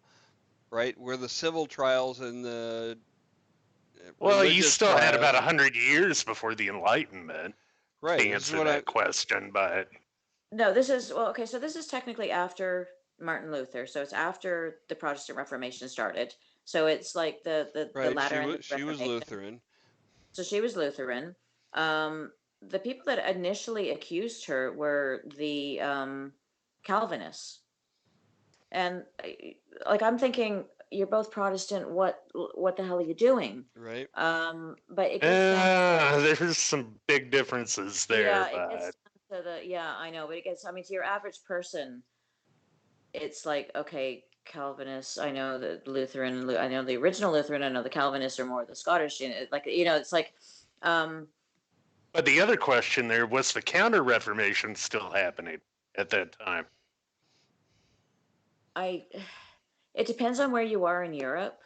right? Were the civil trials and the well, you religious still had about trials? 100 years before the Enlightenment Right. to answer that question, but no, this is okay. So this is technically after Martin Luther. So it's after the Protestant Reformation started. So it's like the Right. latter end of the She was Reformation. Lutheran. So she was Lutheran. The people that initially accused her were the Calvinists, and like I'm thinking, you're both Protestant. What the hell are you doing? Right. But it gets down to, there's some big differences there. yeah, but... it gets down to I know, but it gets. I mean, to your average person, it's like, okay, Calvinists. I know the Lutheran. I know the original Lutheran. I know the Calvinists are more the Scottish. It's like. But the other question there was the Counter-Reformation still happening at that time? It depends on where you are in Europe.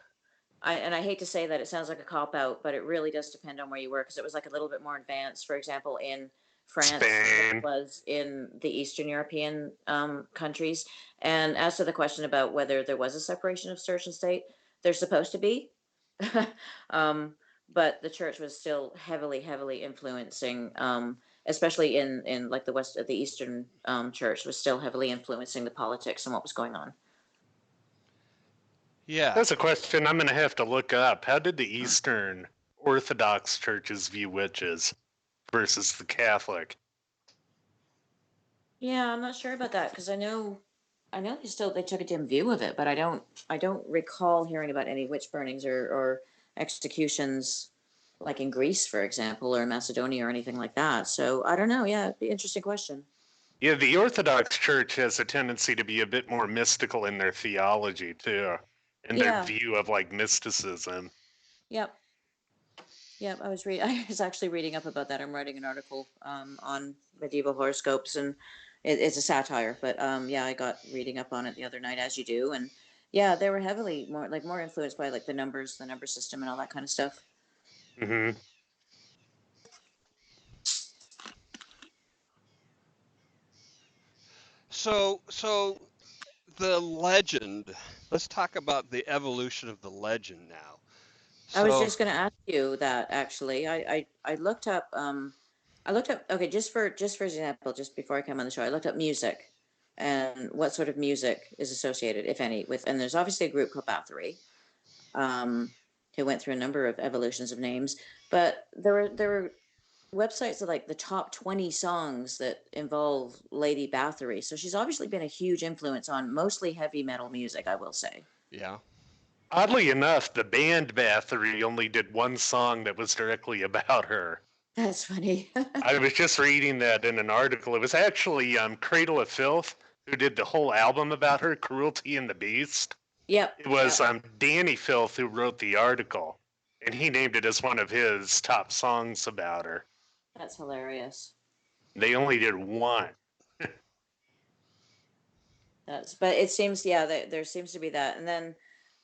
I hate to say that, it sounds like a cop out, but it really does depend on where you were, because it was like a little bit more advanced. For example, in France, Spain. it was in the Eastern European countries. And as to the question about whether there was a separation of church and state, there's supposed to be. But the church was still heavily influencing, especially in like the Eastern church was still heavily influencing the politics and what was going on. Yeah. That's a question I'm going to have to look up. How did the Eastern Orthodox churches view witches versus the Catholic? Yeah, I'm not sure about that, because I know they took a dim view of it, but I don't recall hearing about any witch burnings or executions like in Greece, for example, or Macedonia or anything like that. So I don't know. Yeah, it'd be an interesting question. Yeah, the Orthodox Church has a tendency to be a bit more mystical in their theology too, in their view of like mysticism. Yep. I was actually reading up about that. I'm writing an article on medieval horoscopes, and it's a satire, but I got reading up on it the other night, as you do, and yeah, they were heavily more influenced by like the number system and all that kind of stuff. Mm-hmm. So the legend. Let's talk about the evolution of the legend now. I was just going to ask you that, actually. I looked up okay, just for example, just before I came on the show, I looked up music and what sort of music is associated, if any, with, and there's obviously a group called Báthory, who went through a number of evolutions of names, but there were websites of like the top 20 songs that involve Lady Báthory. So she's obviously been a huge influence on mostly heavy metal music, I will say. Yeah. Oddly enough, the band Báthory only did one song that was directly about her. That's funny. I was just reading that in an article. It was actually Cradle of Filth who did the whole album about her, Cruelty and the Beast. Yep. It was Danny Filth who wrote the article, and he named it as one of his top songs about her. That's hilarious. They only did one. But it seems, there seems to be that. And then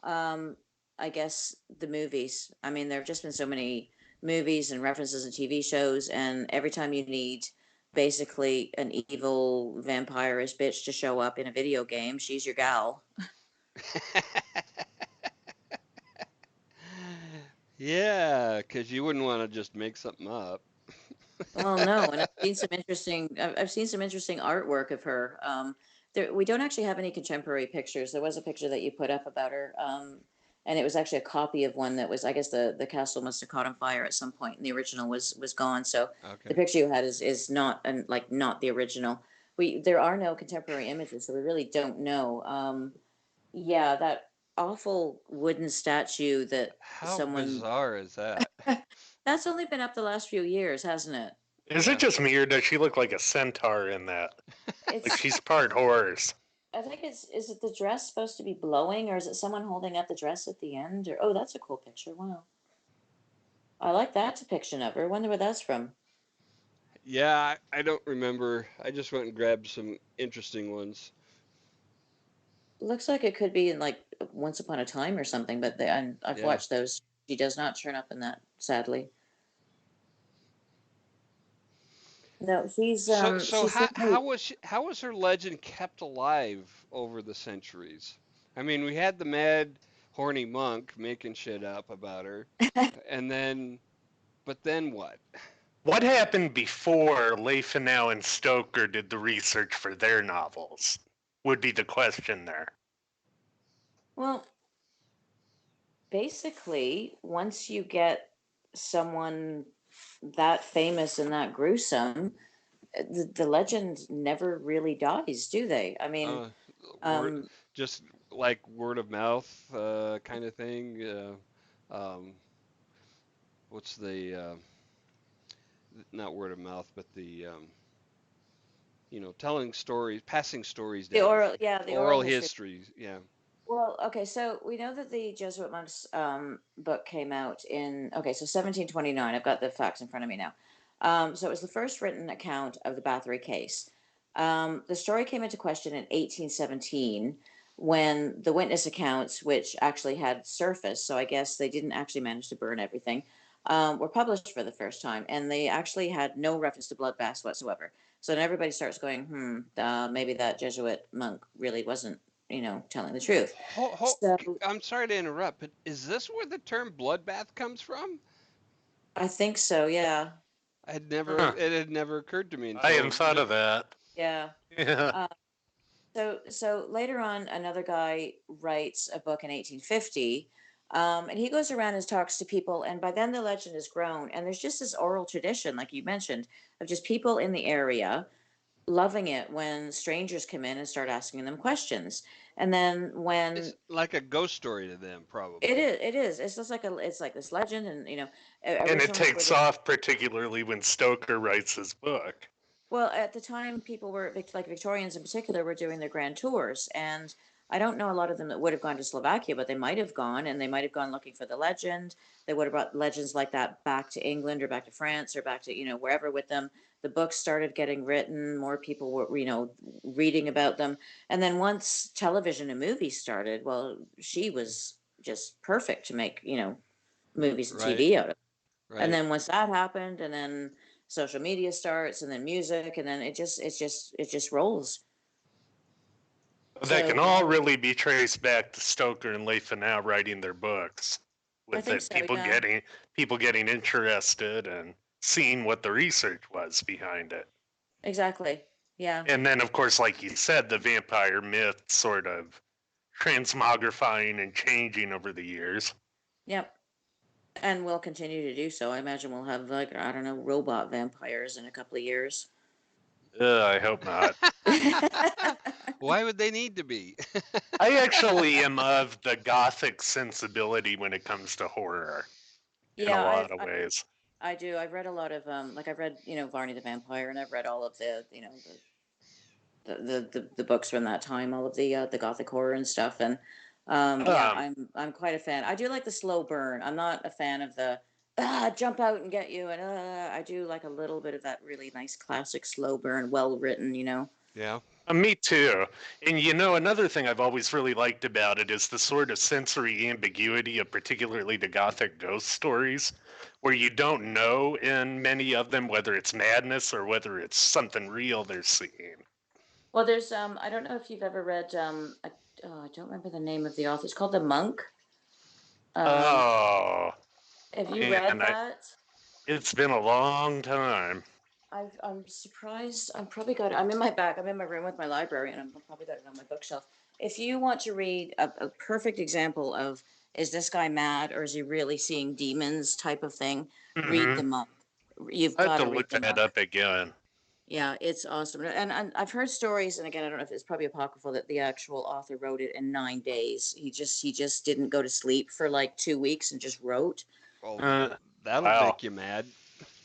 I guess the movies. I mean, there have just been so many movies and references and TV shows, and every time you need basically an evil vampire-ish bitch to show up in a video game, she's your gal. Yeah, because you wouldn't want to just make something up. Well, no, and I've seen some interesting artwork of her. We don't actually have any contemporary pictures. There was a picture that you put up about her, and it was actually a copy of one that was, I guess the castle must have caught on fire at some point, and the original was gone. So the picture you had is not not the original. there are no contemporary images, so we really don't know. Yeah, that awful wooden statue that How someone bizarre is that? that's only been up the last few years, hasn't it? Is it just me, or does she look like a centaur in that? Like It's she's part horse. I think is it the dress supposed to be blowing, or is it someone holding up the dress at the end? Or oh, that's a cool picture. Wow, I like that depiction of her. Wonder where that's from. Yeah, I don't remember. I just went and grabbed some interesting ones. Looks like it could be in like Once Upon a Time or something, but I've Yeah. watched those. She does not turn up in that, sadly. No, So she's certainly. how was her legend kept alive over the centuries? I mean, we had the mad, horny monk making shit up about her, and then, but then what? What happened before Leifenau and Stoker did the research for their novels? Would be the question there. Well, basically, once you get someone that famous and that gruesome, the legend never really dies, do they? I mean, Uh, word, um, just like word of mouth, kind of thing. What's the not word of mouth, but the telling stories, passing stories down, the oral oral history. histories. Yeah. Well, okay, so we know that the Jesuit monks book came out in, okay, so 1729. I've got the facts in front of me now. So it was the first written account of the Báthory case. The story came into question in 1817 when the witness accounts, which actually had surfaced, so I guess they didn't actually manage to burn everything, were published for the first time, and they actually had no reference to bloodbaths whatsoever. So then everybody starts going, maybe that Jesuit monk really wasn't telling the truth. Ho, ho, So I'm sorry to interrupt, but is this where the term bloodbath comes from? I think so, yeah. Huh. It had never occurred to me I hadn't until thought of that. Yeah. Yeah. Uh, so later on, another guy writes a book in 1850, and he goes around and talks to people, and by then the legend has grown, and there's just this oral tradition, like you mentioned, of just people in the area loving it when strangers come in and start asking them questions. And then it's when like a ghost story to them, it probably. is, it is, it's just like it's like this legend, and And it originally where takes off particularly when Stoker writes his book. well, at the time, people were like Victorians in particular were doing their grand tours, and I don't know a lot of them that would have gone to Slovakia, but they might have gone, and they might have gone looking for the legend. They would have brought legends like that back to England or back to France or back to wherever with them. The books started getting written, more people were reading about them, and then once television and movies started, well, she was just perfect to make movies and Right, TV out of. And right. then once that happened, and then social media starts, and then music, and then it just rolls. That can So all really be traced back to Stoker and Leifenau writing their books, I with think it, so. Yeah, people getting interested and seeing what the research was behind it. exactly. Yeah. And then, of course, like you said, the vampire myth sort of transmogrifying and changing over the years. Yep. And we'll continue to do so. I imagine we'll have like I don't know robot vampires in a couple of years. I hope not. Why would they need to be? I actually am of the gothic sensibility when it comes to horror in a Yeah, lot of ways. I do. I've read a lot of like I've read Varney the Vampire, and I've read all of the books from that time, all of the gothic horror and stuff, and yeah, Um, I'm quite a fan. I do like the slow burn. I'm not a fan of the jump out and get you, and I do like a little bit of that really nice classic slow burn, well written. Yeah. Me too. And another thing I've always really liked about it is the sort of sensory ambiguity of particularly the Gothic ghost stories, where you don't know in many of them whether it's madness or whether it's something real they're seeing. Well, there's I don't know if you've ever read I don't remember the name of the author. It's called The Monk. Um, Oh, have you read man, that? it's been a long time. I'm surprised. I'm probably got it. I'm in my room with my library, and I'm probably got it on my bookshelf. If you want to read a perfect example of is this guy mad or is he really seeing demons type of thing, read Hmm. The Monk. You've I have got to to read look The that Monk. up again. Yeah, it's awesome. And I've heard stories, and again, I don't know if it's probably apocryphal that the actual author wrote it in 9 days. He just didn't go to sleep for like 2 weeks and just wrote. Well, Uh, that'll wow. make you mad.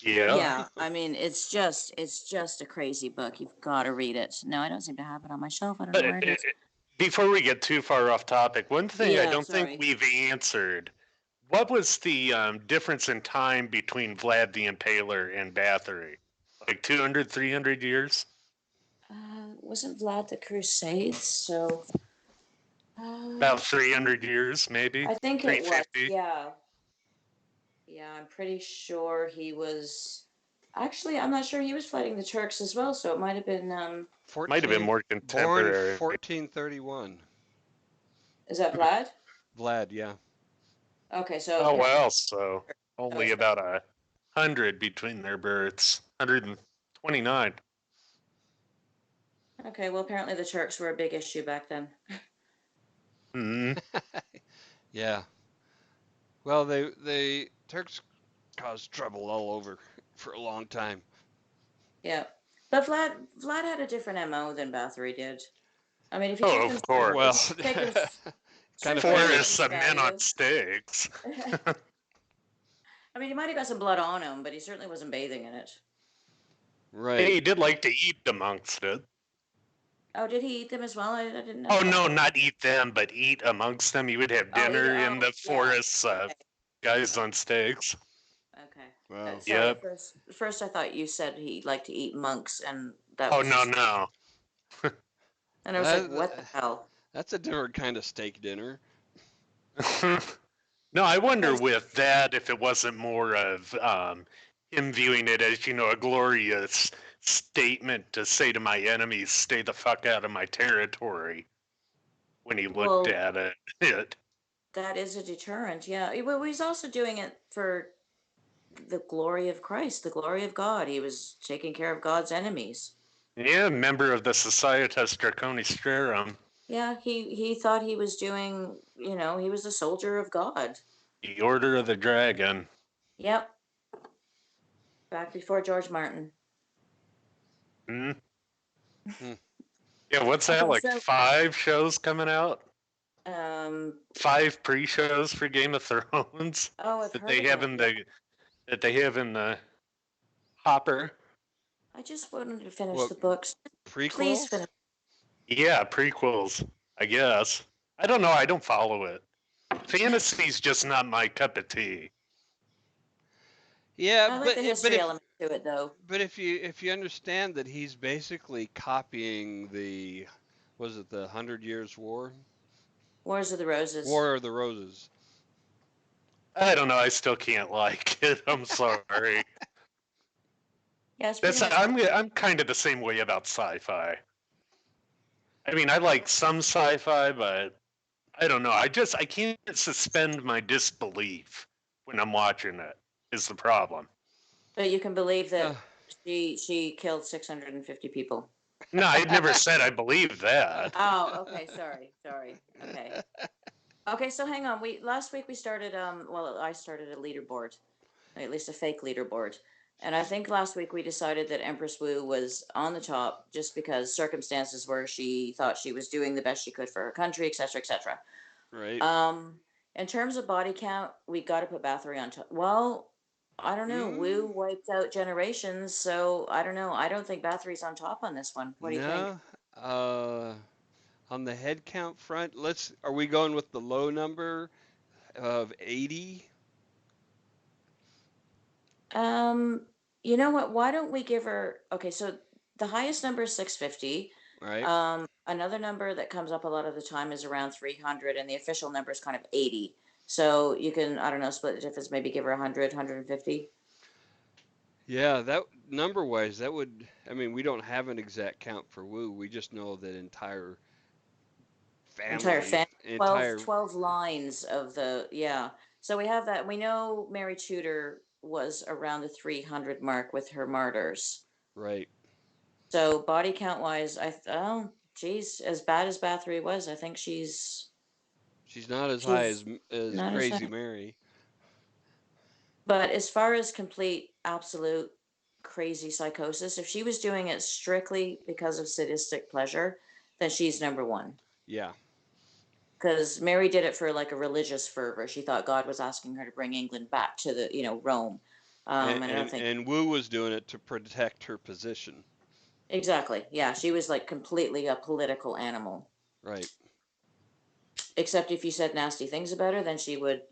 Yeah. Yeah, I mean, it's just a crazy book. You've got to read it. No, I don't seem to have it on my shelf. I don't know where it is. Before we get too far off topic, one thing I Yeah, don't think sorry. we've answered. What was the difference in time between Vlad the Impaler and Bathory? Like 200, 300 years? Wasn't Vlad the Crusades? So, About 300 years, maybe? I think it was. 350? Yeah, yeah. I'm pretty sure he was. Actually, I'm not sure he was fighting the Turks as well. So it might have been. Might have been 14, more born contemporary. 1431. Is that Vlad? Vlad, yeah. Okay, so Oh, apparently. well, so only it's about 100 between their births. 129. Okay, well, apparently the Turks were a big issue back then. Hmm. Yeah. Well, they Turks caused trouble all over for a long time. Yeah, but Vlad had a different MO than Bathory did. I mean, if you Oh, take of him, course. Well, take him kind of strictly at famous. Forests face of men on value. stakes. I mean, he might have got some blood on him, but he certainly wasn't bathing in it. Right. He did like to eat amongst it. Oh, did he eat them as well? I didn't know. Oh, no, not eat them, but eat amongst them. He would have Oh, dinner in oh, the yeah. forests of Okay. guys on stakes. Okay. Wow. Sorry. Yep. First, I thought you said he liked to eat monks, and that Oh, was. no. And I was like, what the hell? That's a different kind of steak dinner. No, I wonder Okay. with that if it wasn't more of him viewing it as, a glorious statement to say to my enemies, stay the fuck out of my territory when he looked Well, at it. that is a deterrent. Yeah. Well, he's also doing it for the glory of Christ, the glory of God. He was taking care of God's enemies. Yeah, member of the Societas Draconistrarum. Yeah, he thought he was doing, he was a soldier of God. The Order of the Dragon. Yep. Back before George Martin. Hmm? Hmm. Yeah, what's that, Okay, like so 5 shows coming out? um 5 pre-shows for Game of Thrones I've that heard they have about in that. the hopper. I just wanted to finish What, the books. Please prequels? finish. Yeah, prequels, I guess. I don't know, I don't follow it. Fantasy's just not my cup of tea. Yeah, I like but the but history if element to it though. but if you understand that he's basically copying was it the Hundred Years' War? Wars of the Roses. War of the Roses. I don't know, I still can't like it. I'm sorry. Yeah, it's pretty much. I'm kind of the same way about sci-fi. I mean, I like some sci-fi, but I don't know. I can't suspend my disbelief when I'm watching it. Is the problem? But you can believe Uh, that she killed 650 people. No, I never said I believe that. Oh, okay. Sorry. Okay. Okay, so hang on. Last week we started. I started a leaderboard, at least a fake leaderboard, and I think last week we decided that Empress Wu was on the top just because circumstances where she thought she was doing the best she could for her country, etc., etc. right. In terms of body count, we got to put Bathory on top. Well, I don't know. Wu Mm, wiped out generations, so I don't know. I don't think Bathory's on top on this one. What do you think? no. On the head count front, are we going with the low number of 80? Um, you know what? Why don't we give her? Okay, so the highest number is 650. Right? Another number that comes up a lot of the time is around 300, and the official number is kind of 80. So you can, I don't know, split the difference, maybe give her 100, 150. Yeah, that number wise, that would, I mean, we don't have an exact count for Wu. We just know that entire Entire family, family, 12, entire, 12 lines of yeah. So we have that. We know Mary Tudor was around the 300 mark with her martyrs. right. So body count wise, oh, geez, as bad as Bathory was, I think She's not as high she's as not as Crazy high. Mary. But as far as complete absolute crazy psychosis. If she was doing it strictly because of sadistic pleasure, then she's number one. Yeah. Because Mary did it for like a religious fervor. She thought God was asking her to bring England back to Rome. And, I don't and think and Wu was doing it to protect her position. exactly. Yeah, she was like completely a political animal. Right. Except if you said nasty things about her, then she would,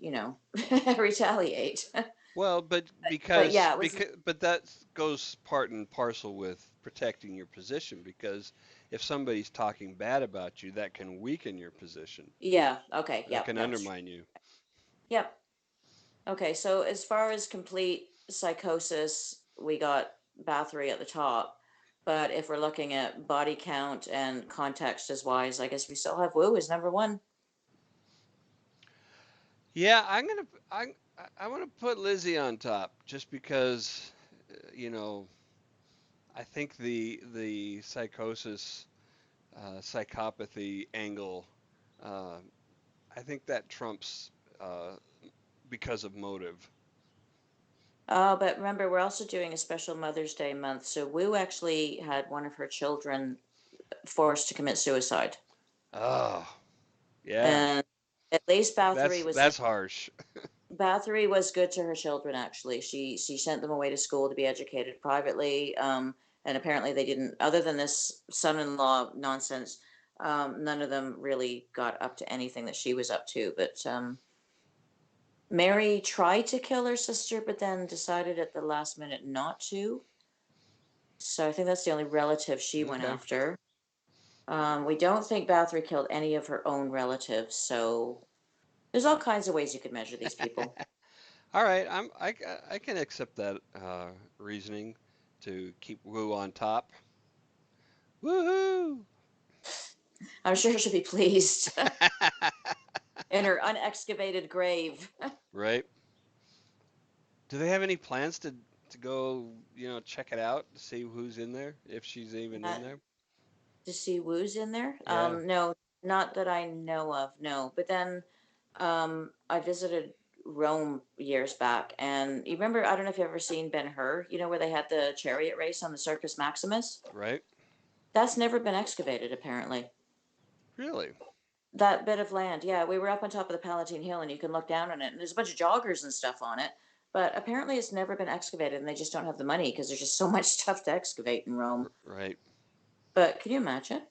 retaliate. Well, but But because yeah, it was. because but that goes part and parcel with protecting your position, because if somebody's talking bad about you, that can weaken your position. Yeah. Okay. That Yep. can Yep. undermine you. Yep. Okay. So as far as complete psychosis, we got Bathory at the top. But if we're looking at body count and context as wise, I guess we still have Wu as number one. Yeah, I want to put Lizzie on top just because, you know, I think the psychosis, psychopathy angle, uh, I think that trumps uh, because of motive. But remember, we're also doing a special Mother's Day month. So Wu actually had one of her children forced to commit suicide. Oh, yeah, And at least that's harsh. Bathory was good to her children. Actually, she sent them away to school to be educated privately. And apparently they didn't. Other than this son-in-law nonsense, none of them really got up to anything that she was up to. But Mary tried to kill her sister, but then decided at the last minute not to. So I think that's the only relative she went Okay. after. We don't think Bathory killed any of her own relatives. So there's all kinds of ways you could measure these people. All right, I can accept that reasoning to keep Wu on top. Woohoo! I'm sure she'll be pleased in her unexcavated grave. Right? Do they have any plans to go, check it out to see who's in there, if she's even in Not there? to see Wu's in there. Yeah, No, not that I know of. No, but then I visited Rome years back, and you remember? I don't know if you've ever seen Ben Hur. You know where they had the chariot race on the Circus Maximus. right? That's never been excavated, apparently. Really? That bit of land, yeah, we were up on top of the Palatine Hill, and you can look down on it, and there's a bunch of joggers and stuff on it. But apparently, it's never been excavated, and they just don't have the money because there's just so much stuff to excavate in Rome. Right. But can you imagine?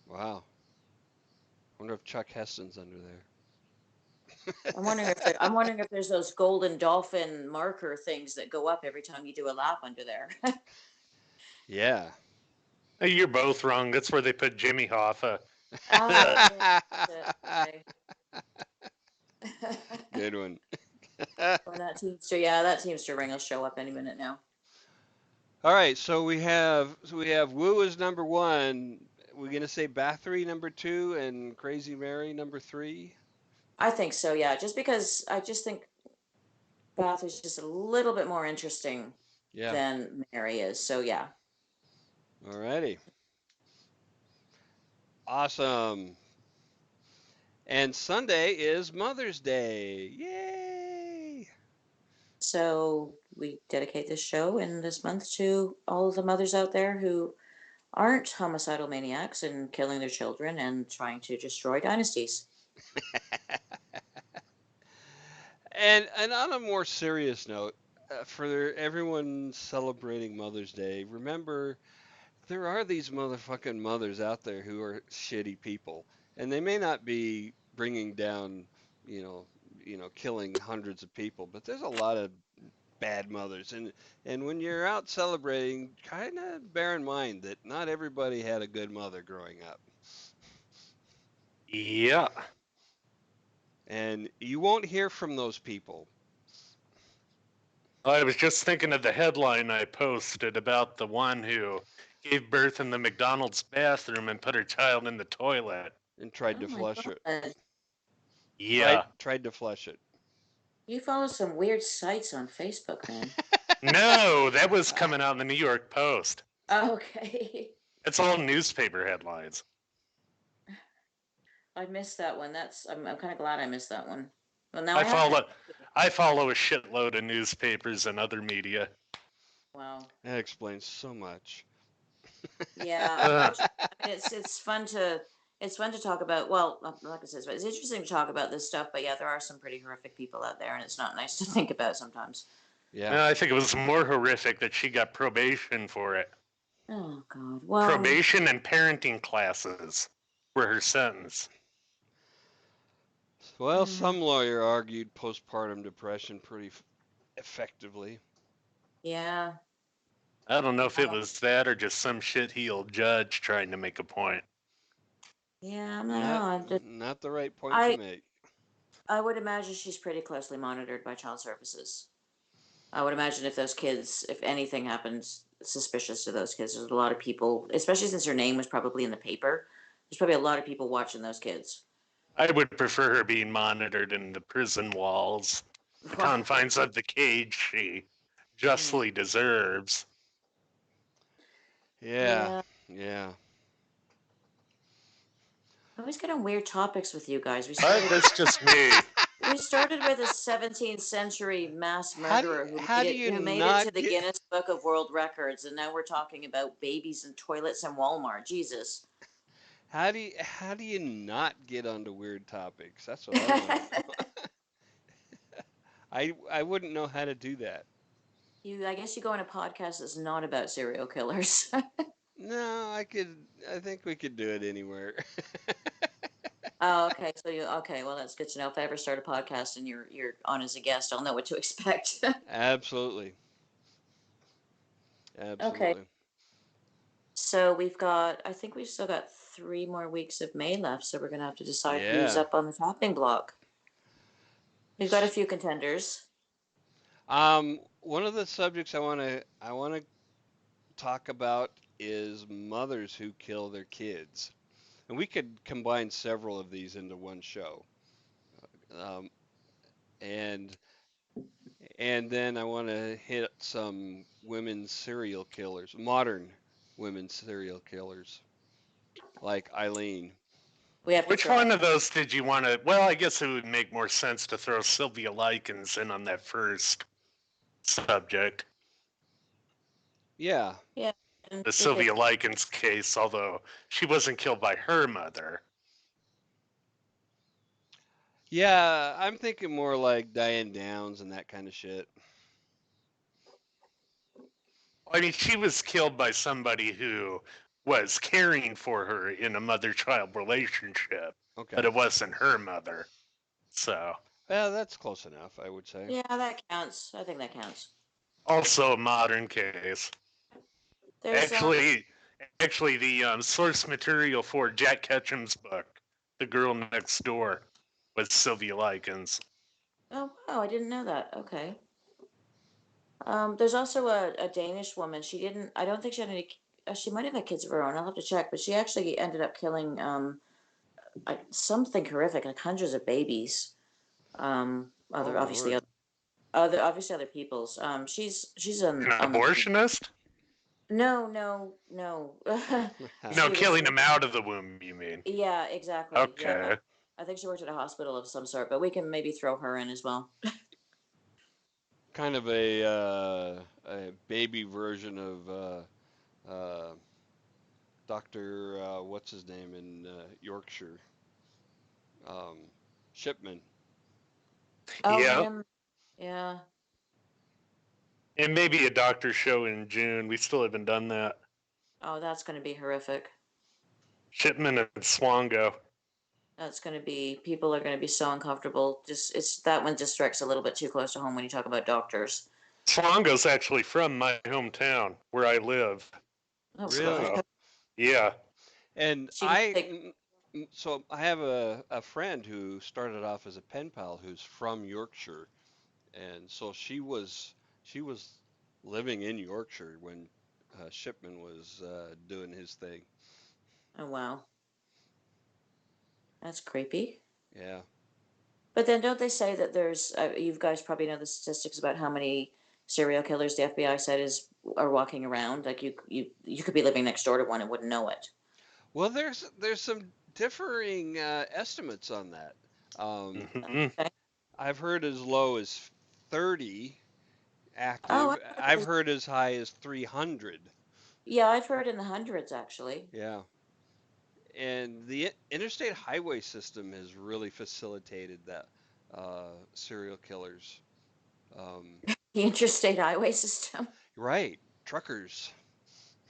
Wow. Wonder if Chuck Heston's under there. I'm wondering if there's those golden dolphin marker things that go up every time you do a lap under there. Yeah. Hey, you're both wrong. That's where they put Jimmy Hoffa. Ah, okay. Good one. Well, that Teamster ring will show up any minute now. All right, so we have Wu as number one. We're gonna say Bathory number two and Crazy Mary number three. I think so, yeah. Just because I just think Bath is just a little bit more interesting Yeah. than Mary is. So yeah. All righty. Awesome. And Sunday is Mother's Day. Yay! So we dedicate this show in this month to all of the mothers out there who aren't homicidal maniacs and killing their children and trying to destroy dynasties. And on a more serious note, for everyone celebrating Mother's Day, remember there are these motherfucking mothers out there who are shitty people, and they may not be bringing down, you know, killing hundreds of people, but there's a lot of bad mothers, and when you're out celebrating, kind of bear in mind that not everybody had a good mother growing up, Yeah. and you won't hear from those people. I was just thinking of the headline I posted about the one who gave birth in the McDonald's bathroom and put her child in the toilet. And tried Oh to my flush it. God. Tried Yeah. tried to flush it. You follow some weird sites on Facebook, man. No, that was coming out in the New York Post. Okay. It's all newspaper headlines. I missed that one. I'm kind of glad I missed that one. Well, now I I have to. follow I follow a shitload of newspapers and other media. Wow. That explains so much. Yeah, unfortunately, I mean, it's fun to talk about. Well, like I said, it's interesting to talk about this stuff. But yeah, there are some pretty horrific people out there, and it's not nice to think about sometimes. Yeah. I think it was more horrific that she got probation for it. Oh God. Well, Probation and parenting classes were her sentence. Well, some lawyer argued postpartum depression pretty effectively. yeah. I don't know if it was that or just some shit-heeled judge trying to make a point. Yeah, I don't Not know. not the right point to I make. I would imagine she's pretty closely monitored by child services. I would imagine if those kids, if anything happens suspicious to those kids, there's a lot of people, especially since her name was probably in the paper. There's probably a lot of people watching those kids. I would prefer her being monitored in the prison walls, the confines of the cage she justly deserves. Yeah. Yeah. I always get on weird topics with you guys. That's just me. We started with a 17th century mass murderer How do you who made it to not the get Guinness Book of World Records, and now we're talking about babies and toilets and Walmart. Jesus. how do you not get onto weird topics? That's what I want to know. I wouldn't know how to do that. I guess you go on a podcast that's not about serial killers. No, I think we could do it anywhere. Oh, okay. Okay. Well, that's good to know. If I ever start a podcast and you're on as a guest, I'll know what to expect. Absolutely. Okay. Absolutely. So I think we've still got 3 more weeks of May left, so we're gonna have to decide who's Yeah. up on the chopping block. We've got a few contenders. One of the subjects I want to talk about is mothers who kill their kids. And we could combine several of these into one show. Um, and and then I want to hit some women serial killers, modern women serial killers, like Eileen. We have to Which throw. one of those did you want to? Well, I guess it would make more sense to throw Sylvia Likens in on that first subject. Yeah. Yeah, and The we could. Sylvia Likens case, although she wasn't killed by her mother. Yeah, I'm thinking more like Diane Downs and that kind of shit. I mean, she was killed by somebody who was caring for her in a mother-child relationship, but Okay. it wasn't her mother. So, Well, that's close enough, I would say. Yeah, that counts. I think that counts. also a modern case. There's Actually, the source material for Jack Ketchum's book, The Girl Next Door, was Sylvia Likens. Oh wow, I didn't know that. Okay. There's also a Danish woman. She didn't. I don't think she had any. She might have had kids of her own. I'll have to check. But she actually ended up killing something horrific, like hundreds of babies. Oh Other obviously Lord. other people's. She's on An the. abortionist? No, no, no. No, She was. killing him out of the womb, you mean? Yeah, exactly. Yeah. Okay. I think she worked at a hospital of some sort, but we can maybe throw her in as well. Kind of a baby version of Doctor what's his name in Yorkshire, um, Shipman. Oh, Yeah. him. Yeah. And maybe a doctor show in June. We still haven't done that. Oh, that's going to be horrific. Shipman and Swango. That's going to be, people are going to be so uncomfortable. That one just strikes a little bit too close to home when you talk about doctors. Swango's actually from my hometown where I live. Oh, Really? So, yeah. And she can take, so I have a friend who started off as a pen pal who's from Yorkshire, and so she was living in Yorkshire when Shipman was doing his thing. oh, wow. That's creepy. Yeah. But then don't they say that you guys probably know the statistics about how many serial killers the FBI said are walking around? Like you could be living next door to one and wouldn't know it. Well, there's some differing estimates on that. Um, Mm-hmm. Okay. I've heard as low as 30 Oh, active. I've heard as high as 300. yeah, I've heard in the hundreds actually. Yeah. And the interstate highway system has really facilitated that serial killers. Um, The interstate highway system. right, truckers.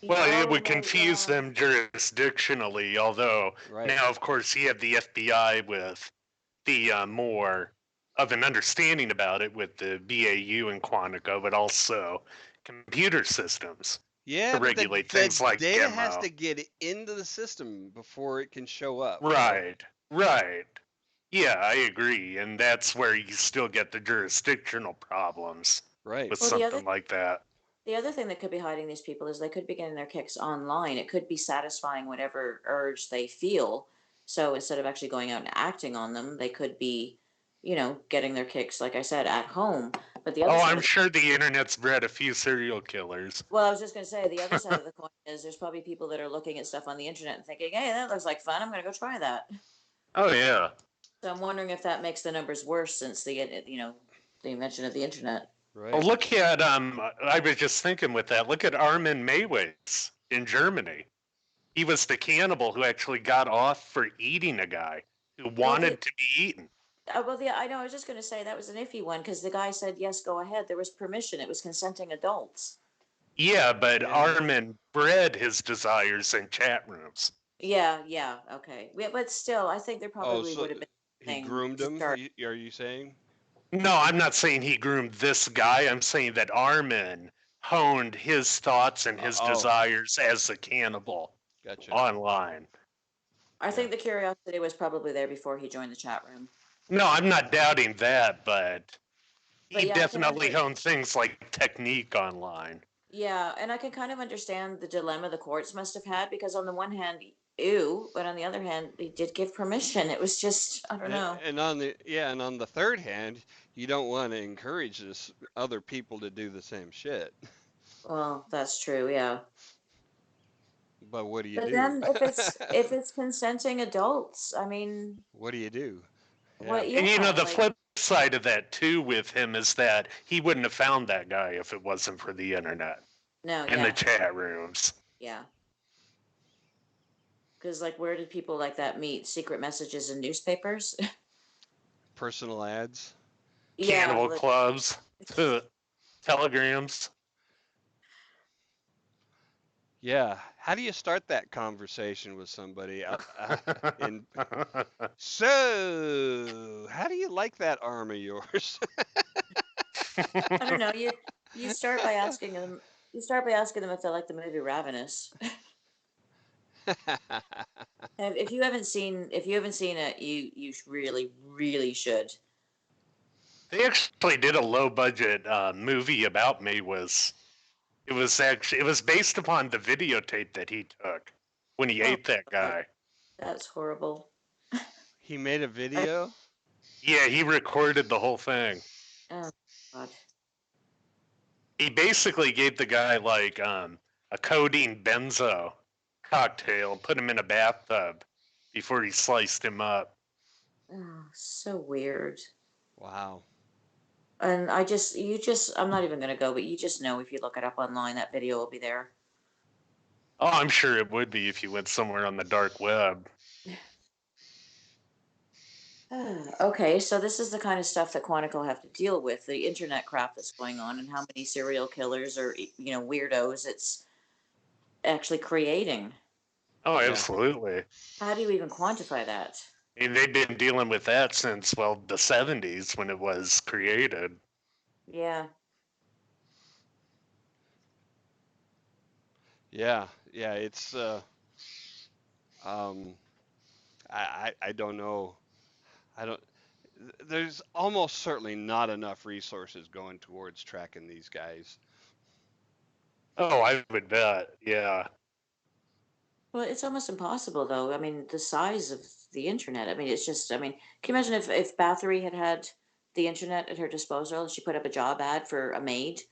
Well, it Oh, would confuse yeah. them jurisdictionally, although Right. now, of course, you have the FBI with the more of an understanding about it with the BAU and Quantico, but also computer systems to Yeah, but regulate the things like data has GEMO. to get into the system before it can show up. Right, right. Yeah, I agree. And that's where you still get the jurisdictional problems Right. with Well, something like that. the other thing that could be hiding these people is they could be getting their kicks online. It could be satisfying whatever urge they feel. So instead of actually going out and acting on them, they could be, getting their kicks, like I said, at home. But the other Oh, side I'm of the sure the internet's bred a few serial killers. well, I was just going to say the other side of the coin is there's probably people that are looking at stuff on the internet and thinking, "Hey, that looks like fun. I'm going to go try that." Oh, yeah. So I'm wondering if that makes the numbers worse since the invention of the internet. Well, Right. look at, I was just thinking with that, look at Armin Meiwes in Germany. He was the cannibal who actually got off for eating a guy who wanted to be eaten. I know. I was just going to say that was an iffy one because the guy said, yes, go ahead. There was permission. It was consenting adults. Yeah, but Yeah. Armin bred his desires in chat rooms. Yeah, okay. Yeah, but still, I think there probably so would have been he thing groomed to him? start. Are you saying? No, I'm not saying he groomed this guy. I'm saying that Armin honed his thoughts and his Oh, desires as a cannibal gotcha. online. I Yeah. think the curiosity was probably there before he joined the chat room. No, I'm not doubting that, but he Yeah, definitely honed things like technique online. yeah, and I can kind of understand the dilemma the courts must have had because on the one hand, ew, but on the other hand, they did give permission. It was just, I don't know. And on the third hand, you don't want to encourage this other people to do the same shit. Well, that's true, yeah. But what do you But do? then if it's consenting adults, I mean, What do you do? Yeah. what? And Yeah, the like flip side of that too with him is that he wouldn't have found that guy if it wasn't for the internet no, and the yeah, chat rooms. yeah. Because like, where did people like that meet? Secret messages in newspapers? Personal ads. Yeah, Cannibal like, clubs, telegrams. Yeah. How do you start that conversation with somebody? In So, how do you like that arm of yours? I don't know. You start by asking them. You start by asking them if they like the movie Ravenous. If you haven't seen it, you really really should. They actually did a low budget movie about Mayweather. It was based upon the videotape that he took when he Oh, ate that guy. that's horrible. He made a video? Yeah, he recorded the whole thing. Oh God. He basically gave the guy like a codeine benzo cocktail, put him in a bathtub before he sliced him up. Oh, so weird. Wow. And I'm not even gonna go, but you just know if you look it up online, that video will be there. Oh, I'm sure it would be if you went somewhere on the dark web. Okay, so this is the kind of stuff that Quantico have to deal with, the internet crap that's going on and how many serial killers or weirdos it's actually creating. Oh, Yeah. absolutely. How do you even quantify that? And they've been dealing with that since, well, the 70s when it was created. Yeah. Yeah. Yeah, it's um I don't know. I don't There's almost certainly not enough resources going towards tracking these guys. Oh, I would bet. Yeah. Well, it's almost impossible though. I mean, the size of the internet. I mean, it's just, I mean, can you imagine if Báthory had the internet at her disposal and she put up a job ad for a maid,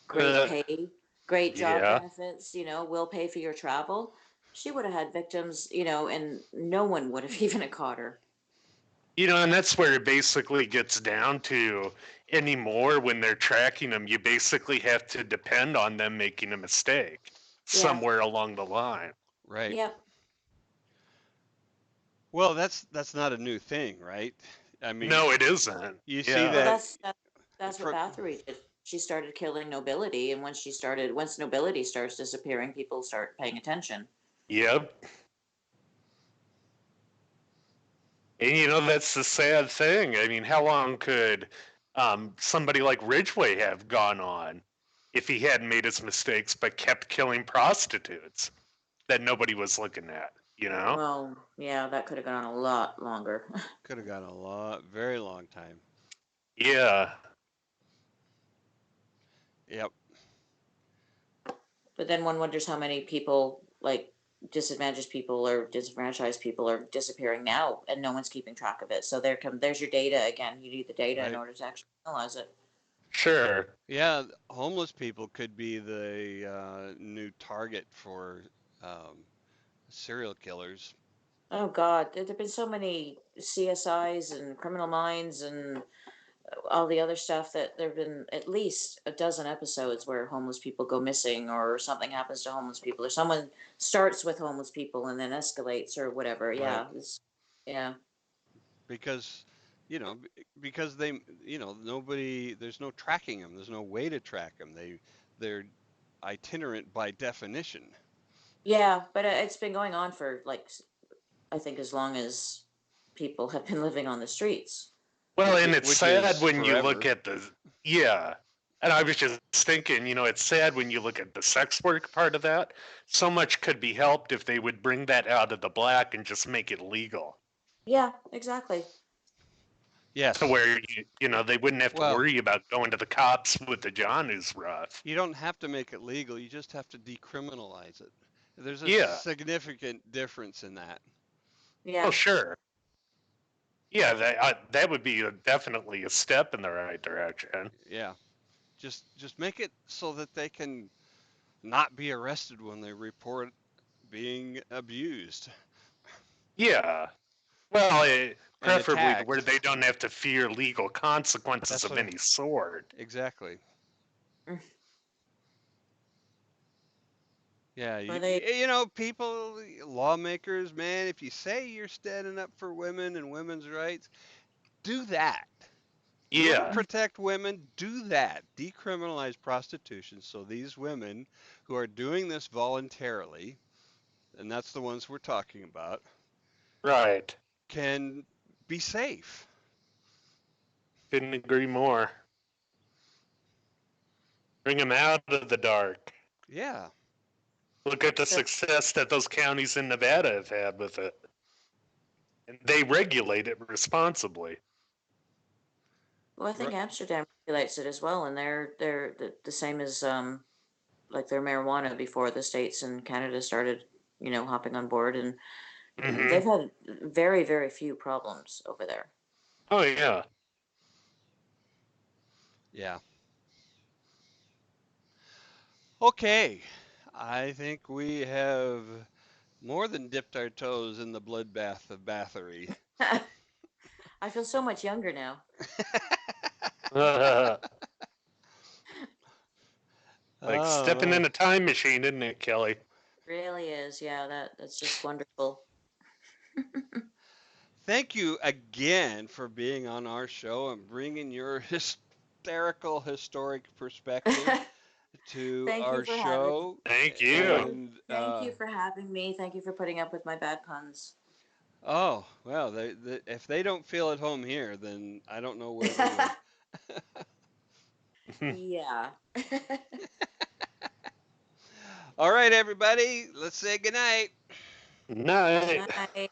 great Uh, pay, great job yeah. benefits, we'll pay for your travel. She would have had victims, and no one would have even caught her. And that's where it basically gets down to anymore, when they're tracking them, you basically have to depend on them making a mistake somewhere along the line. Right. Yep. Well, that's not a new thing, right? I mean, No, it isn't. you see Well, that that's what for, Báthory did. She started killing nobility, and once nobility starts disappearing, people start paying attention. Yep. And you know, that's the sad thing. I mean, how long could somebody like Ridgway have gone on if he hadn't made his mistakes but kept killing prostitutes that nobody was looking at, you know? Well, yeah, that could have gone on a lot longer. could have gone very long time. Yeah. Yep. But then one wonders how many people, like disadvantaged people or disenfranchised people, are disappearing now, and no one's keeping track of it. So there's your data again. You need the data in Right. order to actually analyze it. Sure. Yeah, homeless people could be the new target for serial killers. Oh God, there've been so many CSIs and Criminal Minds and all the other stuff that there've been at least a dozen episodes where homeless people go missing or something happens to homeless people or someone starts with homeless people and then escalates or whatever. Right. Yeah, yeah. Because, because there's no tracking them. There's no way to track them. They're itinerant by definition. Yeah, but it's been going on for I think as long as people have been living on the streets. Well, and it's Which sad is when you look forever. at yeah. And I was just thinking, you know, it's sad when you look at the sex work part of that. So much could be helped if they would bring that out of the black and just make it legal. Yeah, exactly. Yes. To where, they wouldn't have to Well, worry about going to the cops with the John who's rough. you don't have to make it legal. You just have to decriminalize it. There's a Yeah. significant difference in that. Yeah. Oh, sure. Yeah, that would be definitely a step in the right direction. Yeah. Just make it so that they can not be arrested when they report being abused Yeah. Well, and preferably attacked. where they don't have to fear legal consequences That's of what any sort. exactly. Mm. Yeah, Are they? people, lawmakers, man, if you say you're standing up for women and women's rights, do that. You want to Yeah. protect women? Do that. Decriminalize prostitution so these women who are doing this voluntarily, and that's the ones we're talking about, Right. can be safe. Couldn't agree more. Bring them out of the dark. Yeah. Look at the So, success that those counties in Nevada have had with it. And they regulate it responsibly. well, I think Amsterdam regulates it as well, and they're the same as like their marijuana before the states and Canada started, hopping on board, and they've had very, very few problems over there. Oh, yeah. Yeah. Okay. I think we have more than dipped our toes in the bloodbath of Bathory. I feel so much younger now. Like stepping in a time machine, isn't it, Kelly? Really is, yeah. That's just wonderful. Thank you again for being on our show and bringing your hysterical, historic perspective to Thank you our for having. show. Thank you. And Thank you for having me. Thank you for putting up with my bad puns. oh, well, if they don't feel at home here, then I don't know where they would. Yeah. All right, everybody, let's say goodnight. Night. Bye.